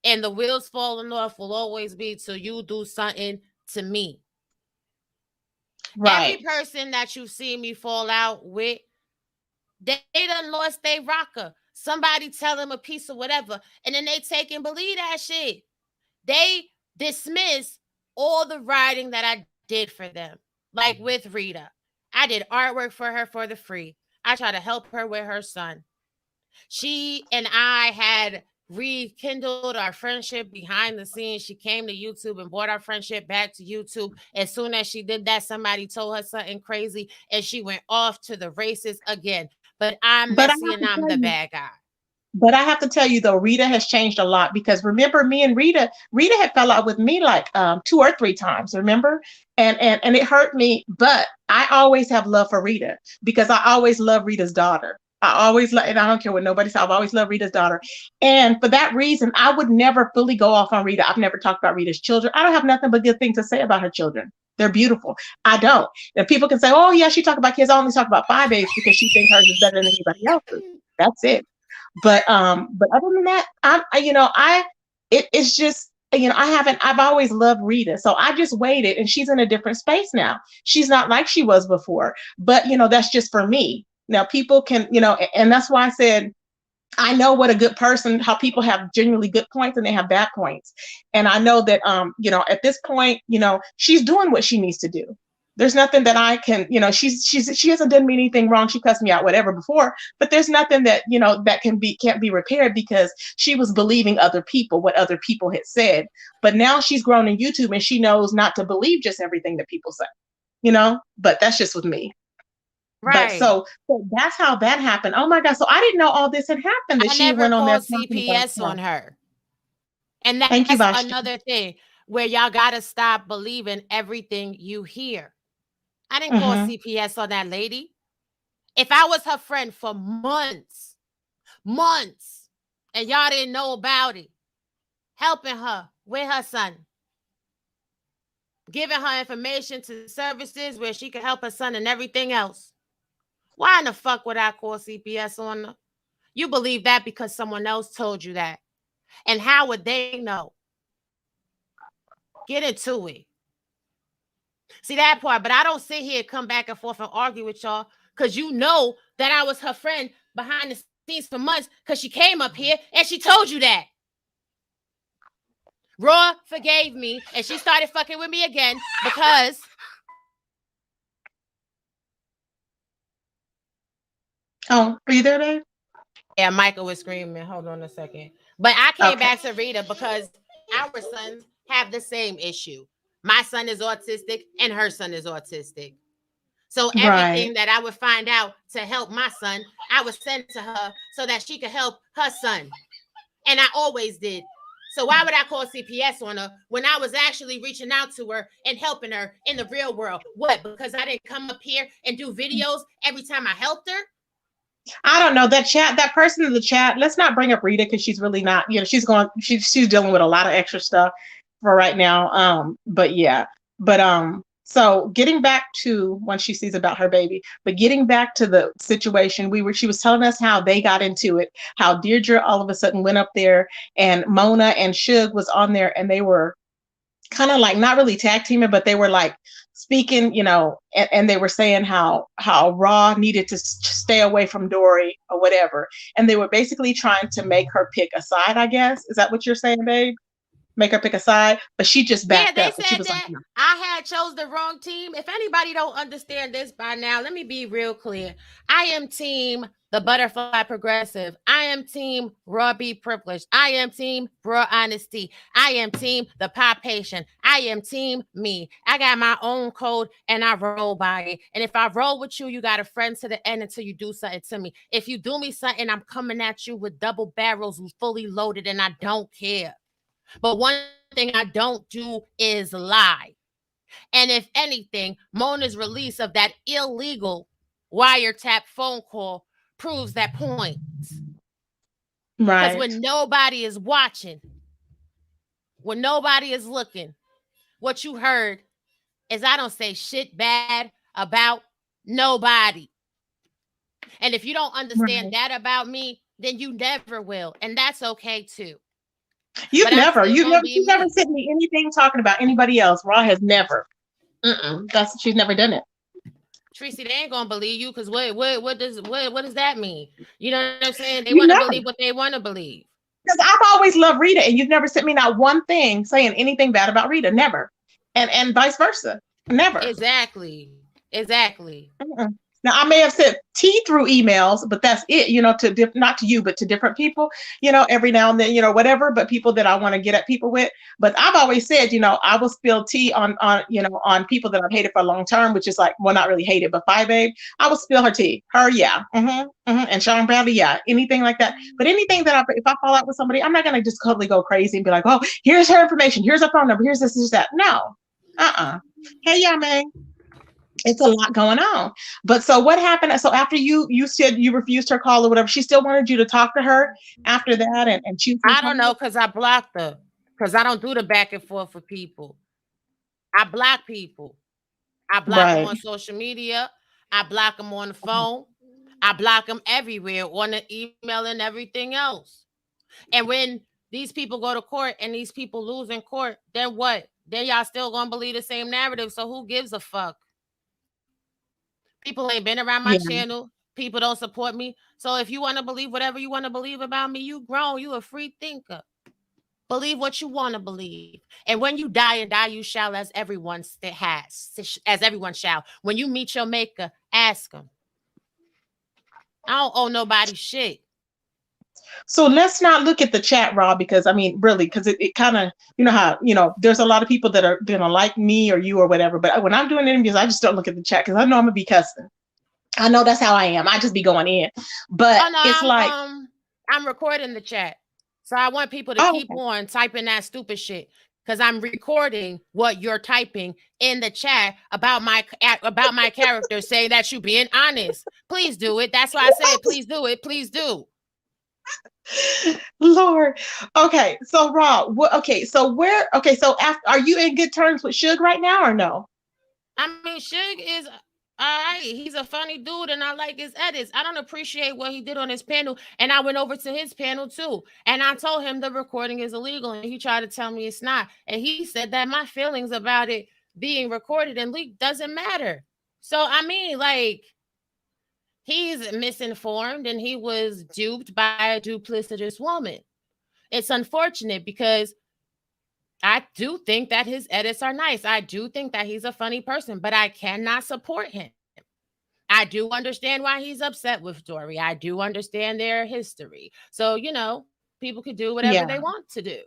And the wheels falling off will always be till you do something to me. Right. Every person that you see me fall out with, they done lost their rocker. Somebody tell them a piece of whatever, and then they take and believe that shit. They dismiss all the writing that I did for them. Like with Rita. I did artwork for her for the free. I tried to help her with her son. She and I had rekindled our friendship behind the scenes. She came to YouTube and brought our friendship back to YouTube. As soon as she did that, somebody told her something crazy and she went off to the races again. But I'm messy and I'm the bad guy. But I have to tell you though, Rita has changed a lot, because remember me and Rita had fell out with me like 2 or 3 times, remember? And it hurt me, but I always have love for Rita because I always love Rita's daughter. I always love, and I don't care what nobody says, I've always loved Rita's daughter. And for that reason, I would never fully go off on Rita. I've never talked about Rita's children. I don't have nothing but good things to say about her children. They're beautiful. I don't. And people can say, oh yeah, she talk about kids. I only talk about 5 babes because she thinks hers is better than anybody else's. That's it. But other than that, it's just, I've always loved Rita. So I just waited, and she's in a different space now. She's not like she was before, but that's just for me. Now people can, and that's why I said, I know what a good person, how people have genuinely good points and they have bad points. And I know that, at this point, she's doing what she needs to do. There's nothing that I can, she hasn't done me anything wrong. She cussed me out, whatever before, but there's nothing that, that can't be repaired because she was believing other people, what other people had said. But now she's grown in YouTube and she knows not to believe just everything that people say, but that's just with me. Right. But so that's how that happened. Oh my God. So I didn't know all this had happened. That she went on there CPS on her. And that's another thing where y'all got to stop believing everything you hear. I didn't call CPS on that lady. If I was her friend for months, and y'all didn't know about it, helping her with her son, giving her information to services where she could help her son and everything else, why in the fuck would I call CPS on her? You believe that because someone else told you that. And how would they know? Get into it. See that part, but I don't sit here, come back and forth and argue with y'all because you know that I was her friend behind the scenes for months because she came up here and she told you that. Raw forgave me and she started fucking with me again because... Oh, are you there, babe? Yeah, Michael was screaming. Hold on a second. But I came back to Rita because our sons have the same issue. My son is autistic and her son is autistic. So everything that I would find out to help my son, I would send to her so that she could help her son. And I always did. So why would I call CPS on her when I was actually reaching out to her and helping her in the real world? What? Because I didn't come up here and do videos every time I helped her? I don't know, that person in the chat, let's not bring up Rita because she's really not, she's dealing with a lot of extra stuff for right now. But yeah, so getting back to when she sees about her baby, but getting back to the situation, she was telling us how they got into it, how Deirdre all of a sudden went up there and Mona and Suge was on there and they were kind of like not really tag teaming, but they were like speaking, and they were saying how Raw needed to stay away from Dory or whatever. And they were basically trying to make her pick a side, I guess. Is that what you're saying, babe? make her pick a side, but she just Yeah, backed they up. And she said was like, that no. I had chose the wrong team. If anybody don't understand this by now, let me be real clear. I am team the butterfly progressive. I am team raw be privileged. I am team raw honesty. I am team the pop patient. I am team me. I got my own code and I roll by it. And if I roll with you, you got a friend to the end until you do something to me. If you do me something, I'm coming at you with double barrels fully loaded and I don't care. But one thing I don't do is lie. And if anything, Mona's release of that illegal wiretap phone call proves that point. Because Right. when nobody is watching, when nobody is looking, what you heard is I don't say shit bad about nobody. And if you don't understand Right. that about me, then you never will. And that's okay too. You've But I'm never, still you've gonna never, be she's never me. sent me anything talking about anybody else. Raw has never. She's never done it. Tracy, they ain't gonna believe you because what does that mean? You know what I'm saying? They You want to never. believe what they want to believe. Because I've always loved Rita, and you've never sent me not one thing saying anything bad about Rita. Never. And vice versa. Never. Exactly. Mm-mm. Now I may have sent tea through emails, but that's it. Not to you, but to different people. Every now and then, whatever. But people that I want to get at people with. But I've always said, I will spill tea on people that I've hated for a long term, which is like, well, not really hated, but Five Babe. I will spill her tea. Her, yeah, and Sean Bradley, yeah, anything like that. But anything that if I fall out with somebody, I'm not gonna just totally go crazy and be like, oh, here's her information, here's her phone number, here's this, that. No, Hey, yeah, man. It's a lot going on. But so what happened? So after you said you refused her call or whatever, she still wanted you to talk to her after that and choose her I don't know call? because I blocked her because I don't do the back and forth for people. I block people. I block them Right. on social media. I block them on the phone. I block them everywhere on the email and everything else. And when these people go to court and these people lose in court, then what? Then y'all still gonna believe the same narrative. So who gives a fuck? People ain't been around my Yeah. channel. People don't support me. So if you want to believe whatever you want to believe about me, you grown. You a free thinker. Believe what you want to believe. And when you die and die, you shall, as everyone has, as everyone shall. When you meet your maker, ask him. I don't owe nobody shit. So let's not look at the chat, Rob, because I mean, really, because it kind of, how, there's a lot of people that are going to like me or you or whatever. But when I'm doing interviews, I just don't look at the chat because I know I'm going to be cussing. I know that's how I am. I just be going in. But Oh, no, it's like, I'm recording the chat. So I want people to keep on typing that stupid shit because I'm recording what you're typing in the chat about my character saying that you being honest. Please do it. That's why I said, please do it. Please do. Lord. Okay. So Rob, so after, are you in good terms with Suge right now or no? I mean, Suge is all right. He's a funny dude, and I like his edits. I don't appreciate what he did on his panel, and I went over to his panel too, and I told him the recording is illegal, and he tried to tell me it's not, and he said that my feelings about it being recorded and leaked doesn't matter. So I mean, like, he's misinformed, and he was duped by a duplicitous woman. It's unfortunate because I do think that his edits are nice. I do think that he's a funny person, but I cannot support him. I do understand why he's upset with Dory. I do understand their history. So, people could do whatever they want to do.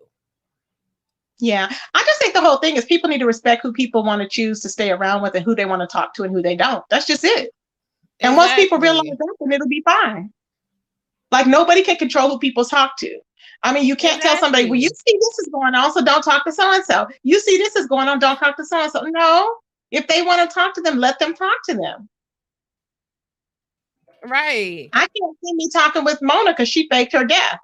Yeah. I just think the whole thing is people need to respect who people want to choose to stay around with and who they want to talk to and who they don't. That's just it. And once people realize that, then it'll be fine. Like nobody can control who people talk to. I mean, you can't tell somebody, well, you see this is going on, so don't talk to so-and-so. You see this is going on, don't talk to so-and-so. No. If they want to talk to them, let them talk to them. Right. I can't see me talking with Mona because she faked her death.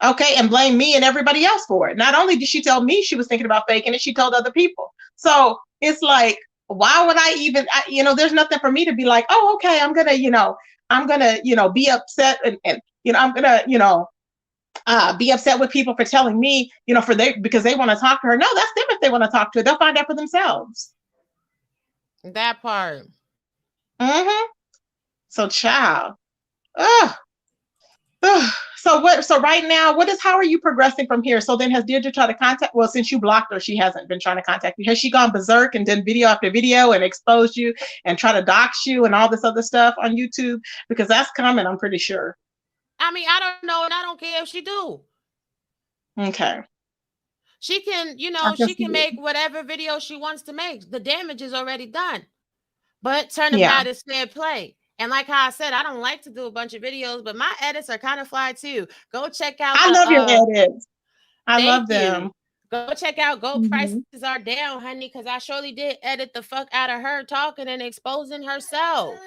Okay, and blame me and everybody else for it. Not only did she tell me she was thinking about faking it, she told other people. So it's like, why would I even, there's nothing for me to be like, oh, okay, I'm gonna, be upset and I'm gonna, be upset with people for telling me, because they want to talk to her. No, that's them if they want to talk to her. They'll find out for themselves. That part. So, child. So So right now, how are you progressing from here? So then has Deirdre tried to contact, well, since you blocked her, she hasn't been trying to contact you. Has she gone berserk and done video after video and exposed you and try to dox you and all this other stuff on YouTube? Because that's coming, I'm pretty sure. I mean, I don't know, and I don't care if she do. Okay. She can, she can make whatever video she wants to make. The damage is already done. But turn about is fair play. And like how I said, I don't like to do a bunch of videos, but my edits are kind of fly too. Go check out. I love your edits. I love them. Go check out Gold Prices Are Down, honey, because I surely did edit the fuck out of her talking and exposing herself.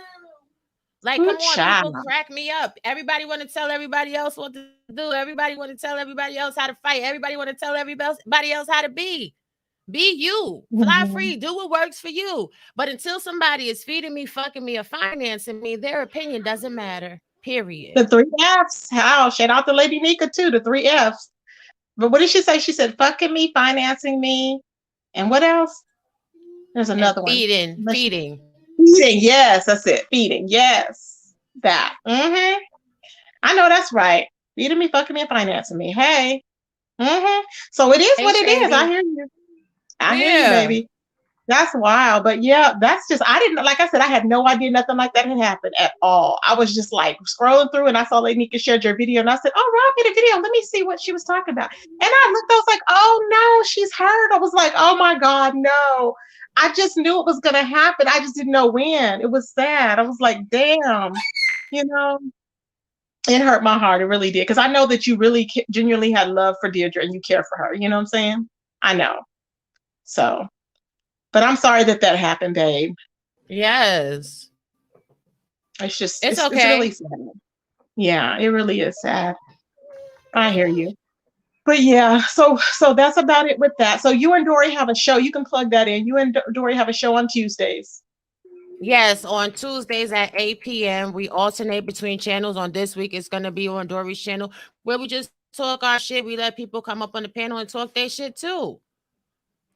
Like, come on, people crack me up. Everybody want to tell everybody else what to do. Everybody want to tell everybody else how to fight. Everybody want to tell everybody else how to be. Be you. Fly free. Do what works for you. But until somebody is feeding me, fucking me, or financing me, their opinion doesn't matter. Period. The 3 Fs. How? Shout out to Lady Nika too. The 3 Fs. But what did she say? She said, fucking me, financing me. And what else? There's another one. Feeding. Feeding. Yes, that's it. Feeding. Yes. That. I know that's right. Feeding me, fucking me, and financing me. Hey. So it is what it is. I hear you. I hear you, baby. That's wild. But yeah, that's just, I didn't, like I said, I had no idea nothing like that had happened at all. I was just like scrolling through and I saw Lady Nika shared your video and I said, oh, Rob made a video. Let me see what she was talking about. And I looked, I was like, oh no, she's hurt. I was like, oh my God, no. I just knew it was going to happen. I just didn't know when. It was sad. I was like, damn, it hurt my heart. It really did. Because I know that you really genuinely had love for Deirdre and you care for her. You know what I'm saying? I know. So, but I'm sorry that happened, babe. Yes. It's just, it's okay. It's really sad. Yeah, it really is sad. I hear you. But yeah, so that's about it with that. So you and Dory have a show. You can plug that in. You and Dory have a show on Tuesdays. Yes, on Tuesdays at 8 p.m. We alternate between channels. On this week, it's going to be on Dory's channel where we just talk our shit. We let people come up on the panel and talk their shit too.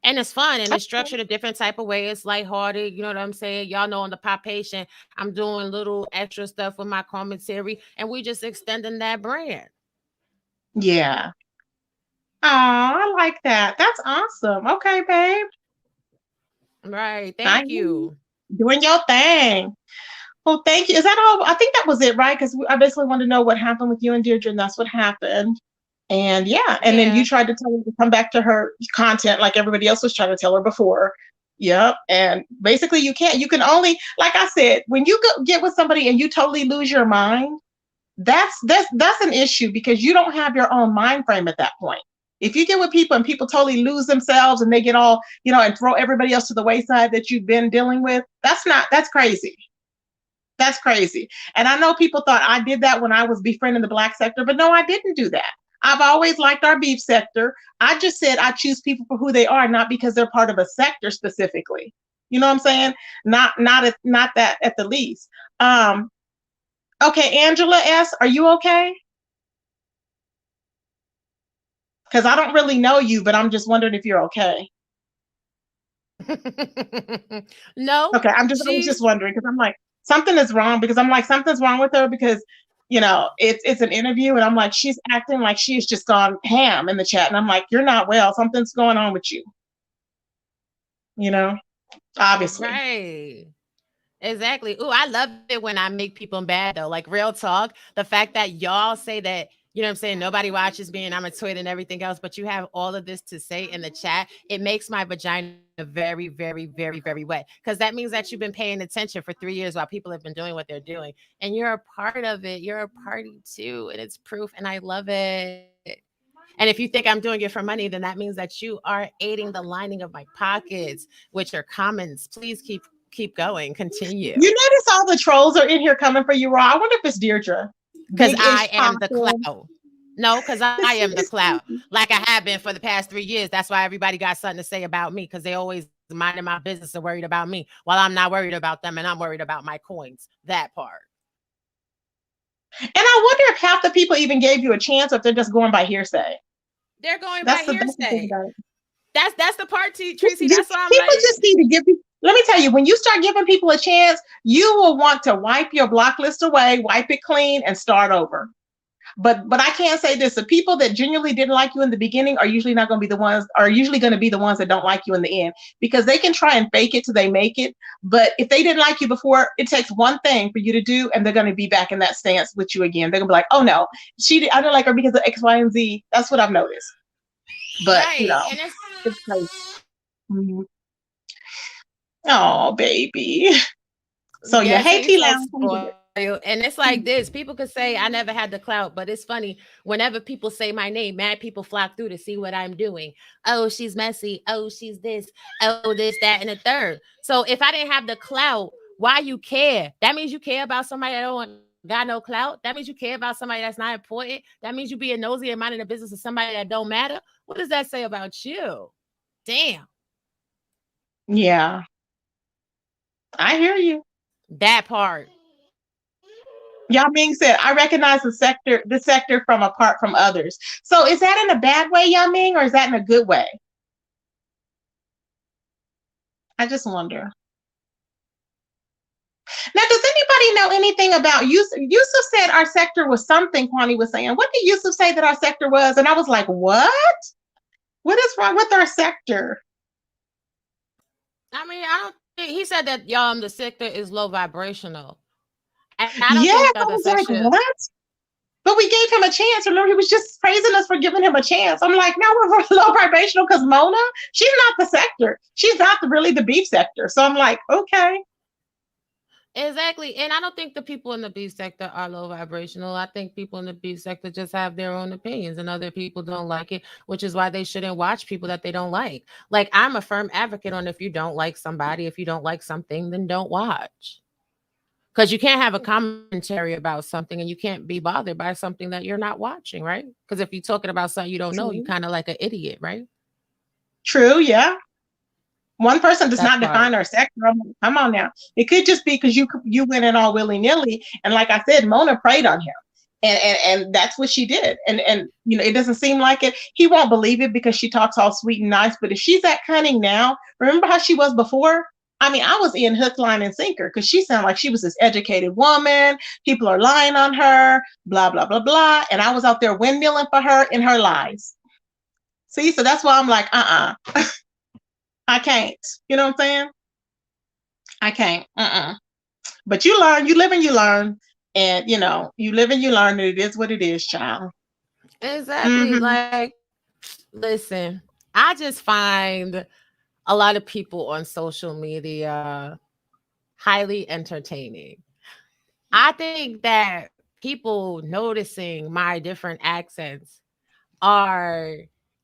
And it's fun and it's structured a different type of way. It's lighthearted. You know what I'm saying? Y'all know on the Pop Patient, I'm doing little extra stuff with my commentary and we just extending that brand. Yeah. Oh, I like that. That's awesome. Okay, babe. Right. Thank you. Doing your thing. Well, thank you. Is that all? I think that was it, right? Because I basically wanted to know what happened with you and Deirdre, and that's what happened. And then you tried to tell her to come back to her content like everybody else was trying to tell her before. Yep. And basically you can only, like I said, when you get with somebody and you totally lose your mind, that's an issue because you don't have your own mind frame at that point. If you get with people and people totally lose themselves and they get all, and throw everybody else to the wayside that you've been dealing with, that's crazy. That's crazy. And I know people thought I did that when I was befriending the Black sector, but no, I didn't do that. I've always liked our beef sector. I just said I choose people for who they are, not because they're part of a sector specifically. You know what I'm saying? Not that at the least. Okay, Angela S., are you okay? Because I don't really know you, but I'm just wondering if you're okay. No. Okay, I'm just wondering because I'm like, something is wrong because I'm like, something's wrong with her because it's an interview and I'm like, she's acting like she's just gone ham in the chat. And I'm like, you're not well. Something's going on with you. Obviously. Right. Exactly. Ooh, I love it when I make people mad though. Like real talk. The fact that y'all say that, you know what I'm saying? Nobody watches me and I'm a twit and everything else, but you have all of this to say in the chat. It makes my vagina very, very, very, very wet. Because that means that you've been paying attention for 3 years while people have been doing what they're doing. And you're a part of it. You're a party too. And it's proof. And I love it. And if you think I'm doing it for money, then that means that you are aiding the lining of my pockets, which are comments. Please keep going. Continue. You notice all the trolls are in here coming for you, Raw. I wonder if it's Deirdre. Because I am the clout. No, because I am the clout. Like I have been for the past 3 years. That's why everybody got something to say about me because they always minding my business and worried about me while I'm not worried about them and I'm worried about my coins. That part. And I wonder if half the people even gave you a chance or if they're just going by hearsay. They're going by hearsay. That's the part, Tracy. That's what I'm people just need to give you. Let me tell you, when you start giving people a chance, you will want to wipe your block list away, wipe it clean, and start over. But I can't say this. The people that genuinely didn't like you in the beginning are usually not going to be the ones, are usually going to be the ones that don't like you in the end, because they can try and fake it till they make it. But if they didn't like you before, it takes one thing for you to do, and they're going to be back in that stance with you again. They're going to be like, oh no, I don't like her because of X, Y, and Z. That's what I've noticed. But Right. you know, And it's crazy. Mm-hmm. Oh, baby. So yeah, yes, hey he's T so Lounge. spoiled. And it's like this. People could say I never had the clout, but it's funny. Whenever people say my name, mad people flock through to see what I'm doing. Oh, she's messy. Oh, she's this. Oh, this, that, and the third. So if I didn't have the clout, why you care? That means you care about somebody that don't got no clout. That means you care about somebody that's not important. That means you being nosy and minding the business of somebody that don't matter. What does that say about you? Damn. Yeah, I hear you. That part. Y'all Ming said, I recognize the sector from apart from others. So is that in a bad way, Yao Ming, or is that in a good way? I just wonder. Now, does anybody know anything about Yusuf? Yusuf said our sector was something, Kwani was saying. What did Yusuf say that our sector was? And I was like, what? What is wrong with our sector? I mean, I don't think he said that the sector is low vibrational. And I was like, what? But we gave him a chance. Remember, he was just praising us for giving him a chance. I'm like, now we're low vibrational because Mona, she's not the sector. She's not really the beef sector. So I'm like, okay. Exactly. And I don't think the people in the beef sector are low vibrational. I think people in the beef sector just have their own opinions and other people don't like it, which is why they shouldn't watch people that they don't like. Like, I'm a firm advocate on if you don't like somebody, if you don't like something, then don't watch. Because you can't have a commentary about something and you can't be bothered by something that you're not watching, right? Because if you're talking about something you don't know, you kind of like an idiot, right? True, yeah. One person does not define our sector. Come on now. It could just be because you went in all willy-nilly. And like I said, Mona preyed on him. And that's what she did. And you know, it doesn't seem like it. He won't believe it because she talks all sweet and nice. But if she's that cunning now, remember how she was before? I mean, I was in hook, line, and sinker because she sounded like she was this educated woman. People are lying on her, blah, blah, blah, blah. And I was out there windmilling for her in her lies. See, so that's why I'm like, I can't. You know what I'm saying? I can't. But you learn, you live and you learn. And, you know, you live and you learn that it is what it is, child. Exactly. Like, listen, I just find a lot of people on social media highly entertaining. I think that people noticing my different accents are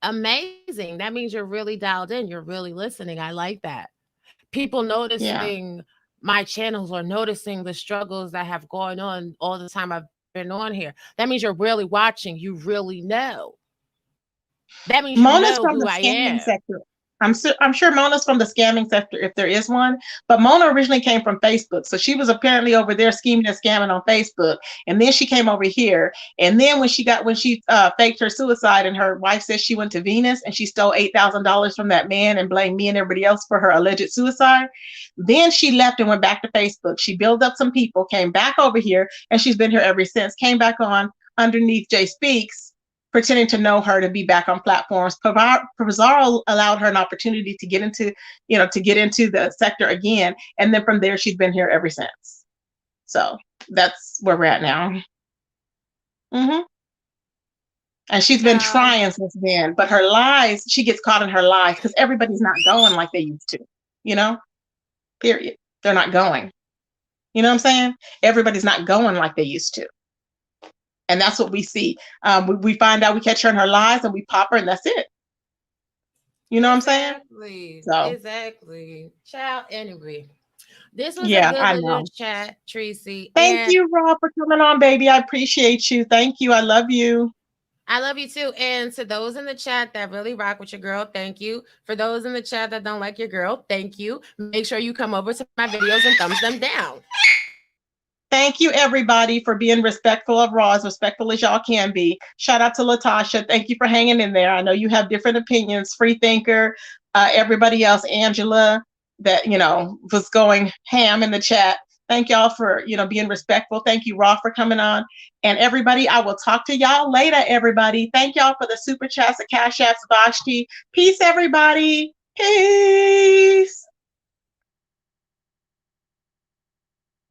amazing. That means you're really dialed in. You're really listening. I like that. People noticing my channels or noticing the struggles that have gone on all the time I've been on here. That means you're really watching. You really know. That means Mona's you know from who the I scamming am. sector. I'm sure Mona's from the scamming sector if there is one, but Mona originally came from Facebook. So she was apparently over there scheming and scamming on Facebook. And then she came over here. And then when she faked her suicide and her wife says she went to Venus and she stole $8,000 from that man and blamed me and everybody else for her alleged suicide. Then she left and went back to Facebook. She built up some people, came back over here, and she's been here ever since, came back on underneath Jay Speaks, pretending to know her to be back on platforms. Pizarro allowed her an opportunity to get into the sector again. And then from there, she's been here ever since. So that's where we're at now. And she's been trying since then, but her lies, she gets caught in her lies because everybody's not going like they used to, period. They're not going. You know what I'm saying? Everybody's not going like they used to. And that's what we see. We find out, we catch her in her lies and we pop her and that's it. You know what I'm saying? Exactly. Child, anyway. This was a good little chat, Tracy. Thank you, Rob, for coming on, baby. I appreciate you. Thank you. I love you. I love you too. And to those in the chat that really rock with your girl, thank you. For those in the chat that don't like your girl, thank you. Make sure you come over to my videos and thumbs them down. Thank you, everybody, for being respectful of Raw, as respectful as y'all can be. Shout out to Latasha. Thank you for hanging in there. I know you have different opinions. Free Thinker, everybody else, Angela, that, was going ham in the chat. Thank y'all for, being respectful. Thank you, Raw, for coming on. And everybody, I will talk to y'all later, everybody. Thank y'all for the super chats, the cash apps, Vashti. Peace, everybody. Peace.